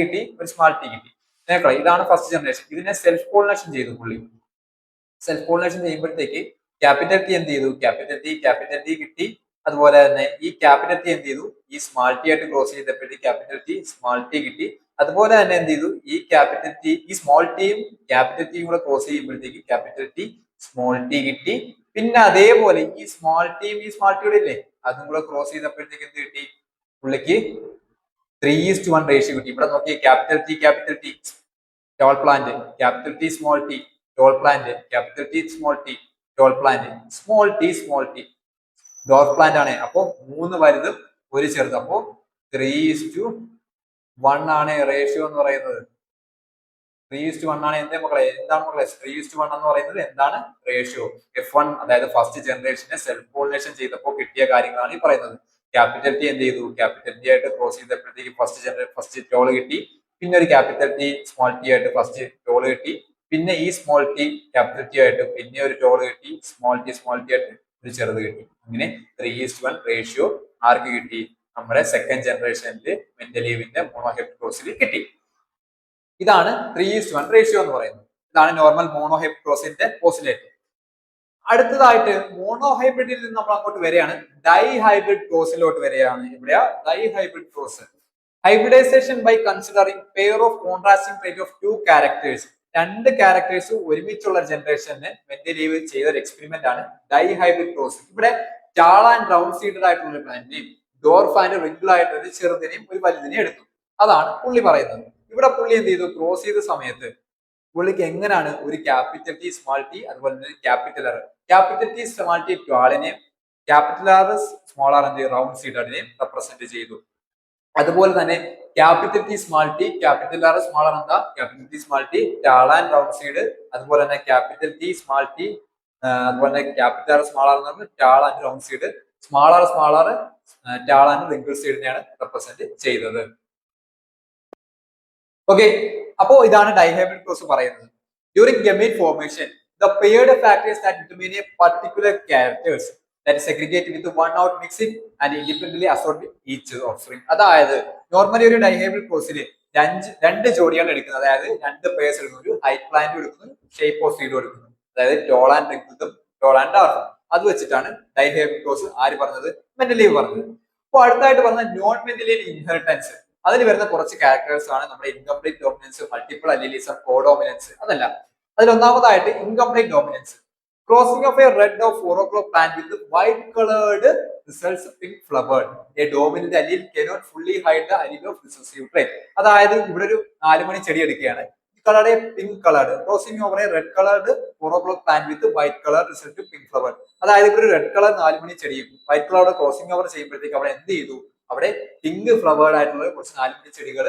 കിട്ടി, ഒരു സ്മോൾ ടി കിട്ടി. ഇതാണ് ഫസ്റ്റ് ജനറേഷൻ. ഇതിനെ സെൽഫ് പോളിനേഷൻ ചെയ്തു പുള്ളി. സെൽഫ് പോളിനേഷൻ ചെയ്യുമ്പോഴത്തേക്ക് ക്യാപിറ്റൽ ടി എന്ത് ചെയ്തു? ക്യാപിറ്റൽ ടി കിട്ടി. അതുപോലെ തന്നെ ഈ ക്യാപിറ്റൽ ടി എന്ത് ചെയ്തു? ഈ സ്മാൾ ടി ആയിട്ട് ക്രോസ് ചെയ്തപ്പോഴത്തേക്ക് ക്യാപിറ്റൽ ടി, സ്മാൾ ടി കിട്ടി. അതുപോലെ തന്നെ എന്ത് ചെയ്തു? ഈ ക്യാപിറ്റൽ ടി, ഈ സ്മോൾ ടിയും ക്യാപിറ്റൽ ടിയും കൂടെ ക്രോസ് ചെയ്യുമ്പോഴത്തേക്ക് ക്യാപിറ്റൽ ടി, സ്മോൾ ടി കിട്ടി. പിന്നെ അതേപോലെ ഈ സ്മോൾ ടിയുടെ ഇല്ലേ, അതും കൂടെ ക്രോസ് ചെയ്തപ്പോഴത്തേക്ക് എന്ത് കിട്ടി, പുള്ളിക്ക് 3:1 റേഷ്യോ കിട്ടി. ഇവിടെ നോക്കി, capital T toll plant, capital T small T toll plant, capital T small T toll plant, small T door plant ആണ്. അപ്പോ 3 വലുതും 1 ചെറുത്. അപ്പോ 3:1 ആണ് റേഷ്യോ എന്ന് പറയുന്നത്. 3:1 ആണ് എന്താണ് മക്കളെ 3:1 എന്ന് പറയുന്നത് എന്താണ് റേഷ്യോ. F1 അതായത് ഫസ്റ്റ് ജനറേഷനെ സെൽഫ് പോളിനേഷൻ ചെയ്തപ്പോൾ കിട്ടിയ കാര്യങ്ങളാണ് ഈ പറയുന്നത്. ക്യാപിറ്റൽ ടി എന്ത് ചെയ്തു, ക്യാപിറ്റൽ ടി ആയിട്ട് ക്രോസ് ചെയ്തപ്പോഴത്തേക്ക് ഫസ്റ്റ് ടോള് കിട്ടി. പിന്നെ ഒരു ക്യാപിറ്റൽ ടി സ്മോൾ ടി ആയിട്ട് ഫസ്റ്റ് ടോള് കിട്ടി. പിന്നെ ഈ സ്മോൾ ടി ക്യാപിറ്റൽ ടി ആയിട്ട് പിന്നെ ഒരു ടോള് കിട്ടി. സ്മോൾ ടി ആയിട്ട് ഒരു ചെറുത് കിട്ടി. അങ്ങനെ 3:1 റേഷ്യോ ആർക്ക് കിട്ടി, നമ്മുടെ സെക്കൻഡ് ജനറേഷനിൽ മെന്റലീവിന്റെ മോണോഹെപ്റ്റോസിൽ കിട്ടി. ഇതാണ് 3:1 റേഷ്യോ എന്ന് പറയുന്നത്. ഇതാണ് നോർമൽ മോണോഹൈബ്രിഡോസിന്റെ പോസിലേറ്റ്. അടുത്തതായിട്ട് മോണോഹൈബ്രിഡിൽ നിന്ന് നമ്മൾ അങ്ങോട്ട് വരികയാണ്, ഡൈഹൈബ്രിഡ് ക്രോസിലോട്ട് വരികയാണ്. ഇവിടെയാ dihybrid cross. Hybridization by considering pair of contrasting trait of 2 characters. 2 characters ഒരുമിച്ചുള്ള ജനറേഷന് മെന്റലീവ് ചെയ്ത ഒരു എക്സ്പെരിമെന്റ് ആണ് ഡൈഹൈബ്രിഡ് ക്രോസ്. ഇവിടെ ചാള ആൻഡ് റൗണ്ട് സീഡഡ് ആയിട്ടുള്ള ഒരു പ്ലാന്റിനെയും ഡോർഫ് ആൻഡ് റിംഗിൾ ആയിട്ടുള്ള ഒരു ചെറുതിനെയും ഒരു വലുതിനെയും എടുത്തു. അതാണ് പുള്ളി പറയുന്നത്. ഇവിടെ പുള്ളി എന്ത് ചെയ്തു, ക്രോസ് ചെയ്ത സമയത്ത് പുള്ളിക്ക് എങ്ങനെയാണ് ഒരു ക്യാപിറ്റൽ ടി സ്മാൾ ടി അതുപോലെ തന്നെ ക്യാപിറ്റൽ ടി സ്മാൾ ടി ട്വാളിനെയും ക്യാപിറ്റൽ ആർ സ്മോൾ ആർ എന്ത് റൗണ്ട് സീഡഡിനെയും റെപ്രസെന്റ് ചെയ്തു. അതുപോലെ തന്നെ capital T small T capital R small R എന്താ, capital T small T tall and round seed, അതുപോലെ തന്നെ ക്യാപിറ്റൽ ടി സ്മാൾ ടി അതുപോലെ തന്നെ ക്യാപിറ്റൽ ആർ സ്മോൾ ആർ എന്ന് പറഞ്ഞാൽ tall and round seed, small R tall and wrinkle സീഡിനെയാണ് represent ചെയ്തത്. Okay, അപ്പോ ഇതാണ് ഡൈഹൈബ്രിഡ് ക്രോസ് പറയുന്നത്. During gamete formation the paired factors that determine a particular characters that segregate with one out mixing and independently assort each offspring. അതായത് normally ഒരു dihybrid ക്രോസിൽ രണ്ട് ജോഡിയാണ് എടുക്കുന്നത്. അതായത് 2 പേഴ്സ് എടുക്കുന്നു, ഒരു ഹൈറ്റ് പ്ലാന്റ് എടുക്കുന്നു, ഷേപ്പ് ഓഫ് സീഡും എടുക്കുന്നു. അതായത് ടോൾ ആൻഡ് റിംഗിളും ടോൾ ആൻഡ് ഡാർഫും. അത് വെച്ചിട്ടാണ് ഡൈഹൈബ്രിഡ് ക്രോസ് ആര് പറഞ്ഞത്, മെന്റലീവ് പറഞ്ഞത്. അപ്പോൾ അടുത്തായിട്ട് പറഞ്ഞ നോൺ മെന്റലീവ് ഇൻഹെറിറ്റൻസ്. അതിൽ വരുന്ന കുറച്ച് ക്യാരക്ടേഴ്സ് ആണ് നമ്മുടെ ഇൻകംപ്ലീറ്റ് ഡോമിനൻസ്, മൾട്ടിപ്പിൾ അല്ലിലിസം, കോഡോമിനൻസ്. അതല്ല, അതിൽ ഒന്നാമതായിട്ട് incomplete dominance. Crossing of A red of 4 o'clock plant with white colored results pink flowered. A dominant allele cannot fully hide the allele of recessive trait. അതായത് ഇവിടെ ഒരു 4 മണി ചെടി എടുക്കുകയാണ്, കളറുടെ pink coloured crossing over a red coloured 4 o'clock plant with white color result pink flower. അതായത് ഇവിടെ ഒരു റെഡ് കളർ 4 മണി ചെടിയും വൈറ്റ് കളറുടെ ക്രോസിംഗ് ഓവർ ചെയ്യുമ്പോഴത്തേക്ക് അവിടെ എന്ത് ചെയ്തു, അവിടെ പിങ്ക് ഫ്ലവേർഡ് ആയിട്ടുള്ള കുറച്ച് 4 മണി ചെടികൾ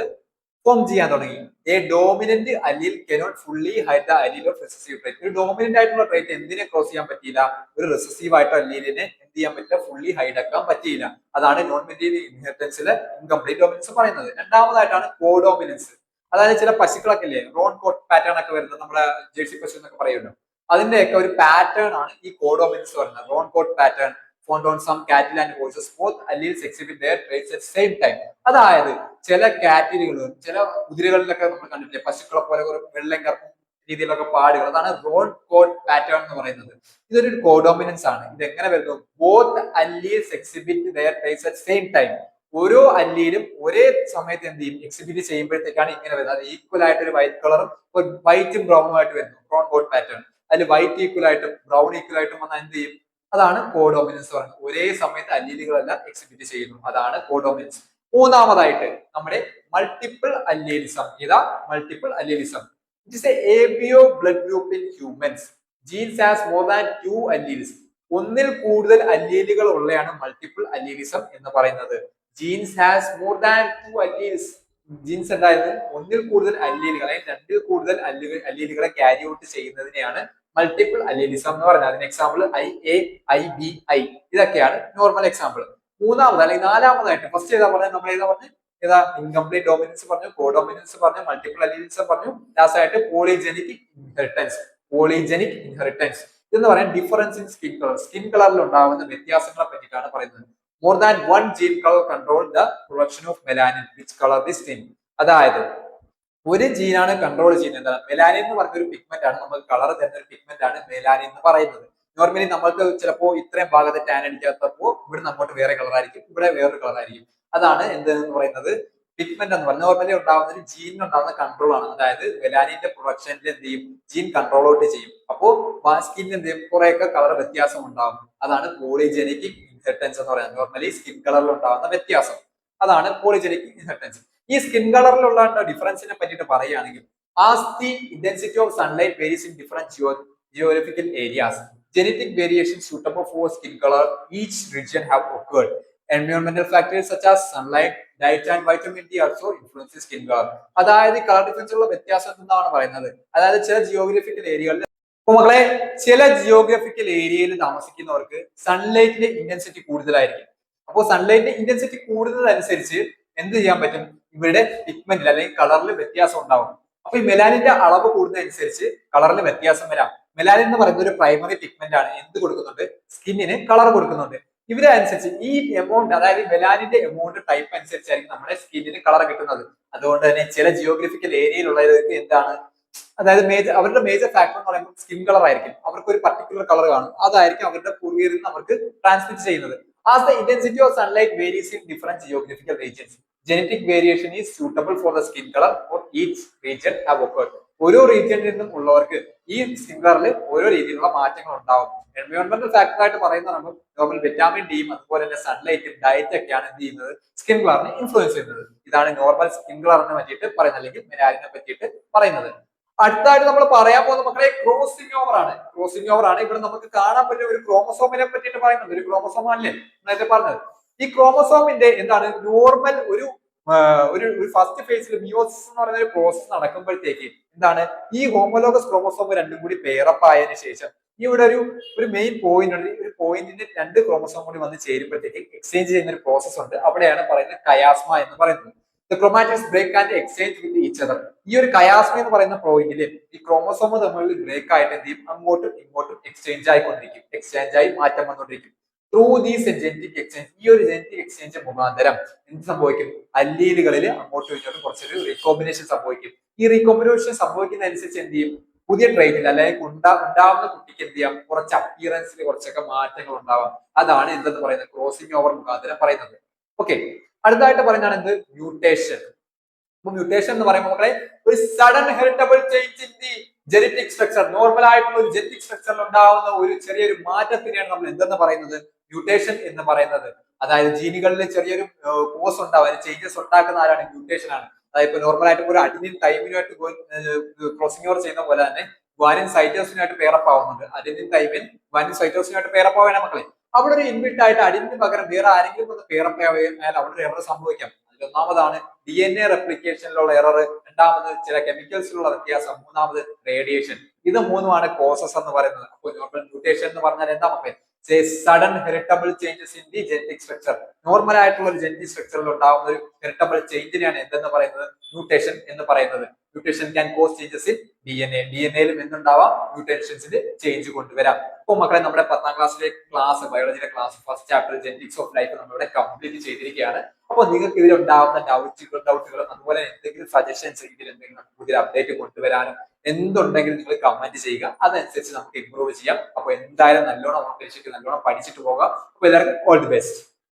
ഫോം ചെയ്യാൻ തുടങ്ങി. A dominant അലീൽ cannot fully hide the അലീൽ of recessive trait. ഒരു ഡോമിനന്റ് ആയിട്ടുള്ള ട്രേറ്റ് എന്തിനെ ക്രോസ് ചെയ്യാൻ പറ്റിയില്ല, ഒരു റിസസീവ് ആയിട്ട് അലീലിനെ എന്ത് ചെയ്യാൻ പറ്റില്ല, ഫുള്ളി ഹൈഡ് ആക്കാൻ പറ്റിയില്ല. അതാണ് നോൺ മെറ്റീരിയൽ ഇൻഹെറിറ്റൻസിലെ ഇൻകംപ്ലീറ്റ് ഡോമിനൻസ് പറയുന്നത്. രണ്ടാമതായിട്ടാണ് കോഡോമിനൻസ്. അതായത് ചില പശുക്കളൊക്കെ ഇല്ലേ, റോൺ കോട്ട് പാറ്റേൺ ഒക്കെ വരുന്നത്, നമ്മുടെ ജേഴ്സി പശു എന്നൊക്കെ പറയുമല്ലോ, അതിന്റെയൊക്കെ ഒരു പാറ്റേൺ ആണ് ഈ കോഡോമിനൻസ് പറയുന്നത്. Roan coat pattern found on some cattle and horses, both alleles exhibit their traits at same time. അതായത് ചില കാറ്റിലുകളും ചില കുതിരകളിലൊക്കെ നമ്മൾ കണ്ടിട്ടില്ലേ, പശുക്കളെ പോലെ വെള്ളം കറുപ്പും രീതിയിലൊക്കെ പാടുകൾ, അതാണ് റോൺ കോട്ട് പാറ്റേൺ എന്ന് പറയുന്നത്. ഇതൊരു കോഡോമിനൻസ് ആണ്. ഇത് എങ്ങനെ വരുന്നു, both alleles exhibit their traits at same time. ഓരോ അല്ലീലും ഒരേ സമയത്ത് എന്ത് ചെയ്യും, എക്സിബിറ്റ് ചെയ്യുമ്പോഴത്തേക്കാണ് ഇങ്ങനെ വരുന്നത്. അത് ഈക്വൽ ആയിട്ട് ഒരു വൈറ്റ് കളറും വൈറ്റും ബ്രൗണും ആയിട്ട് വരുന്നു, റോൺ കോട്ട് പാറ്റേൺ. അതിൽ വൈറ്റ് ഈക്വൽ ആയിട്ടും ബ്രൗൺ ഈക്വൽ ആയിട്ടും വന്നാൽ എന്ത് ചെയ്യും, അതാണ് കോഡോമിനൻസ് പറയുന്നത്. ഒരേ സമയത്ത് അല്ലീലുകളെല്ലാം എക്സിബിറ്റ് ചെയ്യുന്നു, അതാണ് കോഡോമിനൻസ്. മൂന്നാമതായിട്ട് നമ്മുടെ മൾട്ടിപ്പിൾ അല്ലേലിസം. ഇതാ multiple allelism. It is a ABO blood group in humans. Genes has more than 2 alleles. ഒന്നിൽ കൂടുതൽ അല്ലീലുകൾ ഉള്ളതാണ് മൾട്ടിപ്പിൾ അല്ലേലിസം എന്ന് പറയുന്നത്. Genes has more than 2 alleles. Genes എന്തായിരുന്നു, ഒന്നിൽ കൂടുതൽ അല്ലീലുകൾ, അതായത് 2ൽ കൂടുതൽ അല്ലീലുകളെ ക്യാരി ഔട്ട് ചെയ്യുന്നതിനെയാണ് മൾട്ടിപ്പിൾ അല്ലേലിസം എന്ന് പറയുന്നത്. അതിന് എക്സാമ്പിൾ IA, IBI ഇതൊക്കെയാണ് നോർമൽ എക്സാമ്പിൾ. മൂന്നാമത് അല്ലെങ്കിൽ നാലാമതായിട്ട് ഫസ്റ്റ് ഏതാ പറഞ്ഞത്, നമ്മൾ ഏതാ പറഞ്ഞത്, ഏതാ ഇൻകംപ്ലീറ്റ് ഡോമിനൻസ് പറഞ്ഞു, കോഡോമിനൻസ് പറഞ്ഞു, മൾട്ടിപ്പിൾ അല്ലേലിസം പറഞ്ഞു, ലാസ്റ്റ് ആയിട്ട് പോളിജെനിക് ഇൻഹെറിറ്റൻസ്. പോളിജെനിക് ഇൻഹെറിറ്റൻസ് എന്ന് പറയാൻ difference in skin colour, skin കളറിൽ ഉണ്ടാകുന്ന വ്യത്യാസങ്ങളെ പറ്റിയിട്ടാണ് പറയുന്നത്. More than 1 gene colour control the production of melanin which colour the skin. അതായത് ഒരു ജീനാണ് കൺട്രോൾ ചെയ്യുന്നത്. മെലാനിൻ എന്ന് പറഞ്ഞ ഒരു പിഗ്മെന്റ് ആണ്, നമുക്ക് കളർ തരുന്ന ഒരു പിഗ്മെന്റ് ആണ് മെലാനിൻ എന്ന് പറയുന്നത്. നോർമലി നമ്മൾക്ക് ചിലപ്പോ ഇത്രയും ഭാഗത്ത് ടാൻ അടിക്കാത്തപ്പോ ഇവിടെ അങ്ങോട്ട് വേറെ കളർ ആയിരിക്കും, ഇവിടെ വേറൊരു കളർ ആയിരിക്കും. അതാണ് എന്ത് എന്ന് പറയുന്നത്, പിഗ്മെന്റ് എന്ന് പറയുന്നത് നോർമലി ഉണ്ടാവുന്ന ഒരു ജീനിനുണ്ടാവുന്ന കൺട്രോൾ ആണ്. അതായത് മെലാനിന്റെ പ്രൊഡക്ഷനിൽ എന്ത് ചെയ്യും, ജീൻ കൺട്രോൾ ഔട്ട് ചെയ്യും. അപ്പോൾ സ്കിന്നിന് എന്ത് ചെയ്യും, കുറെയൊക്കെ കളർ വ്യത്യാസം ഉണ്ടാവും. അതാണ് പോളിജെനിക് ഇൻഹെറിറ്റൻസ് എന്ന് പറയുന്നത്. നോർമലി സ്കിൻ കളറിൽ ഉണ്ടാവുന്ന വ്യത്യാസം, അതാണ് പോളിജെനിക് ഇൻഹെറിറ്റൻസ്. ഈ സ്കിൻ കളറിലുള്ള ഡിഫറൻസിനെ പറ്റിയിട്ട് പറയുകയാണെങ്കിൽ, as the intensity of sunlight varies in different geographical areas, genetic variation suitable for skin color each region have occurred. Environmental factors such as sunlight, light and vitamin D also influence skin color. അതായത് colour difference ഉള്ള വ്യത്യാസം എന്നാണ് പറയുന്നത്. അതായത് ചില geographical ഏരിയകളിൽ, മക്കളെ, ചില ജിയോഗ്രഫിക്കൽ ഏരിയയിൽ താമസിക്കുന്നവർക്ക് സൺലൈറ്റിന്റെ ഇന്റൻസിറ്റി കൂടുതലായിരിക്കും. അപ്പോൾ സൺലൈറ്റിന്റെ ഇന്റൻസിറ്റി കൂടുതലനുസരിച്ച് എന്ത് ചെയ്യാൻ പറ്റും, ഇവിടെ പിഗ്മെന്റിൽ അല്ലെങ്കിൽ കളറിൽ വ്യത്യാസം ഉണ്ടാവും. അപ്പൊ ഈ മെലാനിന്റെ അളവ് കൂടുന്നതനുസരിച്ച് കളറിൽ വ്യത്യാസം വരാം. മെലാനിൻ എന്ന് പറയുന്നത് ഒരു പ്രൈമറി പിഗ്മെന്റ് ആണ്. എന്ത് കൊടുക്കുന്നുണ്ട്, സ്കിന്നിന് കളർ കൊടുക്കുന്നുണ്ട്. ഇവരെ അനുസരിച്ച് ഈ എമൗണ്ട്, അതായത് മെലാനിന്റെ എമൗണ്ട് ടൈപ്പ് അനുസരിച്ചായിരിക്കും നമ്മുടെ സ്കിന്നിന് കളർ കിട്ടുന്നത്. അതുകൊണ്ട് തന്നെ ചില ജിയോഗ്രഫിക്കൽ ഏരിയയിലുള്ളവർക്ക് എന്താണ്, അതായത് അവരുടെ മേജർ ഫാക്ടർ എന്ന് പറയുമ്പോൾ സ്കിൻ കളർ ആയിരിക്കും. അവർക്ക് ഒരു പർട്ടിക്കുലർ കളർ കാണും, അതായിരിക്കും അവരുടെ പൂർവ്വീകരിൽ നിന്ന് അവർക്ക് ട്രാൻസ്മിറ്റ് ചെയ്യുന്നത്. As the intensity of sunlight varies in different geographical regions, genetic variation is suitable for the skin color for each region have occurred. ഓരോ റീജിയനിൽ നിന്നും ഉള്ളവർക്ക് ഈ സ്കിൻ കളറിൽ ഓരോ രീതിയിലുള്ള മാറ്റങ്ങൾ ഉണ്ടാവും. എൻവയോൺമെന്റൽ ഫാക്ടർ ആയിട്ട് പറയുന്നത് നോർമൽ വിറ്റാമിൻ ഡിയും അതുപോലെ തന്നെ സൺലൈറ്റും ഡയറ്റ് ഒക്കെയാണ് എന്ത് ചെയ്യുന്നത്, സ്കിൻ കളറിനെ ഇൻഫ്ലുവൻസ് ചെയ്യുന്നത്. ഇതാണ് നോർമൽ സ്കിൻ കളറിനെ പറ്റിയിട്ട് പറയുന്നത്, അല്ലെങ്കിൽ മെലാനിനെ പറ്റിയിട്ട് പറയുന്നത്. അടുത്തായിട്ട് നമ്മൾ പറയാൻ പോകുന്ന മക്കളെ ക്രോസിംഗ് ഓവർ ആണ്. ക്രോസിംഗ് ഓവർ ആണ് ഇവിടെ നമുക്ക് കാണാൻ പറ്റിയ ഒരു ക്രോമസോമിനെ പറ്റിയിട്ട് പറയുന്നത്. ഒരു ക്രോമസോം അല്ലേ നേരത്തെ പറഞ്ഞത്. ഈ ക്രോമസോമിന്റെ എന്താണ് നോർമൽ ഒരു ഫസ്റ്റ് ഫേസിൽ മിയോസിസ് എന്ന് പറയുന്ന ഒരു പ്രോസസ് നടക്കുമ്പോഴത്തേക്ക് എന്താണ്, ഈ ഹോമോലോഗസ് ക്രോമസോം രണ്ടും കൂടി പെയറപ്പ് ആയതിനു ശേഷം ഇവിടെ ഒരു മെയിൻ പോയിന്റ് ഉണ്ട്. ഒരു പോയിന്റിന്റെ രണ്ട് ക്രോമസോം കൂടി വന്ന് ചേരുമ്പോഴത്തേക്ക് എക്സ്ചേഞ്ച് ചെയ്യുന്ന ഒരു പ്രോസസ് ഉണ്ട്. അവിടെയാണ് പറയുന്നത് കയാസ്മ എന്ന് പറയുന്നത്. Chromatics break and exchange with each other. ഈ ഒരു കയാസ്മ എന്ന് പറയുന്ന പോയിന്റിൽ ഈ ക്രോമസോം തമ്മിൽ ബ്രേക്ക് ആയിട്ട് എന്ത് ചെയ്യും, അങ്ങോട്ടും ഇങ്ങോട്ടും എക്സ്ചേഞ്ച് ആയിക്കൊണ്ടിരിക്കും, എക്സ്ചേഞ്ച് ആയി മാറ്റം വന്നുകൊണ്ടിരിക്കും. ത്രൂ ദീസ് ജെനറ്റിക് എക്സ്ചേഞ്ച്, ഈ ഒരു ജെനറ്റിക് എക്സ്ചേഞ്ച് മുഖാന്തരം എന്ത് സംഭവിക്കും, അല്ലീലുകളിൽ അങ്ങോട്ടും ഇങ്ങോട്ടും കുറച്ചൊരു റീകോമ്പിനേഷൻ സംഭവിക്കും. ഈ റീകോമ്പിനേഷൻ സംഭവിക്കുന്ന അനുസരിച്ച് എന്ത് ചെയ്യും, പുതിയ ട്രൈറ്റിൽ അല്ലെങ്കിൽ ഉണ്ടാവുന്ന കുട്ടിക്ക് എന്ത് ചെയ്യാം, കുറച്ച് അപ്പിയറൻസിൽ കുറച്ചൊക്കെ മാറ്റങ്ങൾ ഉണ്ടാവാം. അതാണ് എന്തെന്ന് പറയുന്നത്, ക്രോസിംഗ് ഓവർ മുഖാന്തരം പറയുന്നത്. ഓക്കെ, അടുത്തായിട്ട് പറയുന്നതാണ് എന്ത്, മ്യൂട്ടേഷൻ. അപ്പൊ മ്യൂട്ടേഷൻ എന്ന് പറയുമ്പോൾ മക്കളെ ഒരു sudden heritable change in the genetic structure, normal ആയിട്ടുള്ള ഒരു ജെനറ്റിക് സ്ട്രക്ചറിൽ ഉണ്ടാവുന്ന ഒരു ചെറിയൊരു മാറ്റത്തിനെയാണ് നമ്മൾ എന്തെന്ന് പറയുന്നത്, മ്യൂട്ടേഷൻ എന്ന് പറയുന്നത്. അതായത് ജീനുകളിൽ ചെറിയൊരു കോസ് ഉണ്ടാവും, ചേഞ്ചസ് ഉണ്ടാക്കുന്ന ആരാണ്, മ്യൂട്ടേഷൻ ആണ്. അതായത് ഇപ്പൊ നോർമൽ ആയിട്ട് ഒരു അഡിനിൻ തൈമിനുമായിട്ട് ക്രോസിംഗ് ഓവർ ചെയ്യുന്ന പോലെ തന്നെ ഗ്വാനിൻ സൈറ്റോസിനുമായിട്ട് പേറപ്പ് ആവുന്നുണ്ട്. അഡിനിൻ തൈമിൻ ഗ്വാനിൻ സൈറ്റോസിനുമായിട്ട് പേറപ്പ് ആവാനാ മക്കളെ. അവിടെ ഒരു ഇൻബിൽട്ട് ആയിട്ട് അഡിനിന് പകരം വേറെ ആരെങ്കിലും ഒന്ന് പേറപ്പ് ആയാൽ അവിടെ ഒരു എറർ സംഭവിക്കാം. ഒന്നാമതാണ് DNA റെപ്ലിക്കേഷനിലുള്ള എറർ, രണ്ടാമത് ചില കെമിക്കൽസിലുള്ള വ്യത്യാസം, മൂന്നാമത് റേഡിയേഷൻ. ഇത് മൂന്നുമാണ് കോസസ് എന്ന് പറയുന്നത്. അപ്പോൾ നോർമൽ മ്യൂട്ടേഷൻ എന്ന് പറഞ്ഞാൽ എന്താ മക്കളെ, sudden heritable changes in the genetic structure. Normal ആയിട്ടുള്ള ഒരു ജെനറ്റിക് സ്ട്രക്ചറിൽ ഉണ്ടാകുന്ന ഒരു ഹെറിറ്റബിൾ ചേഞ്ചിനെയാണ് എന്തെന്ന് പറയുന്നത്, മ്യൂട്ടേഷൻ എന്ന് പറയുന്നത്. Mutation can cause changes in DNA-യിലും എന്തുണ്ടാവാം, മ്യൂട്ടേഷൻസിന് ചേഞ്ച് കൊണ്ടുവരാം. അപ്പോൾ മക്കളെ നമ്മുടെ 10ാം ക്ലാസ്സിലെ ക്ലാസ്, ബയോളജിയുടെ class first chapter genetics of life നമ്മളിവിടെ കംപ്ലീറ്റ് ചെയ്തിരിക്കുകയാണ്. അപ്പോൾ നിങ്ങൾക്ക് ഇതിൽ ഉണ്ടാവുന്ന ഡൗട്ടുകളും അതുപോലെ എന്തെങ്കിലും സജഷൻസ്, ഇതിൽ എന്തെങ്കിലും പുതിയ അപ്ഡേറ്റ് കൊണ്ടുവരാനും എന്തുണ്ടെങ്കിലും നിങ്ങൾ കമന്റ് ചെയ്യുക. അതനുസരിച്ച് നമുക്ക് ഇംപ്രൂവ് ചെയ്യാം. അപ്പോൾ എന്തായാലും നല്ലോണം പഠിച്ചിട്ട് പോകാം. അപ്പോൾ എല്ലാവർക്കും ഓൾ ദി ബെസ്റ്റ്.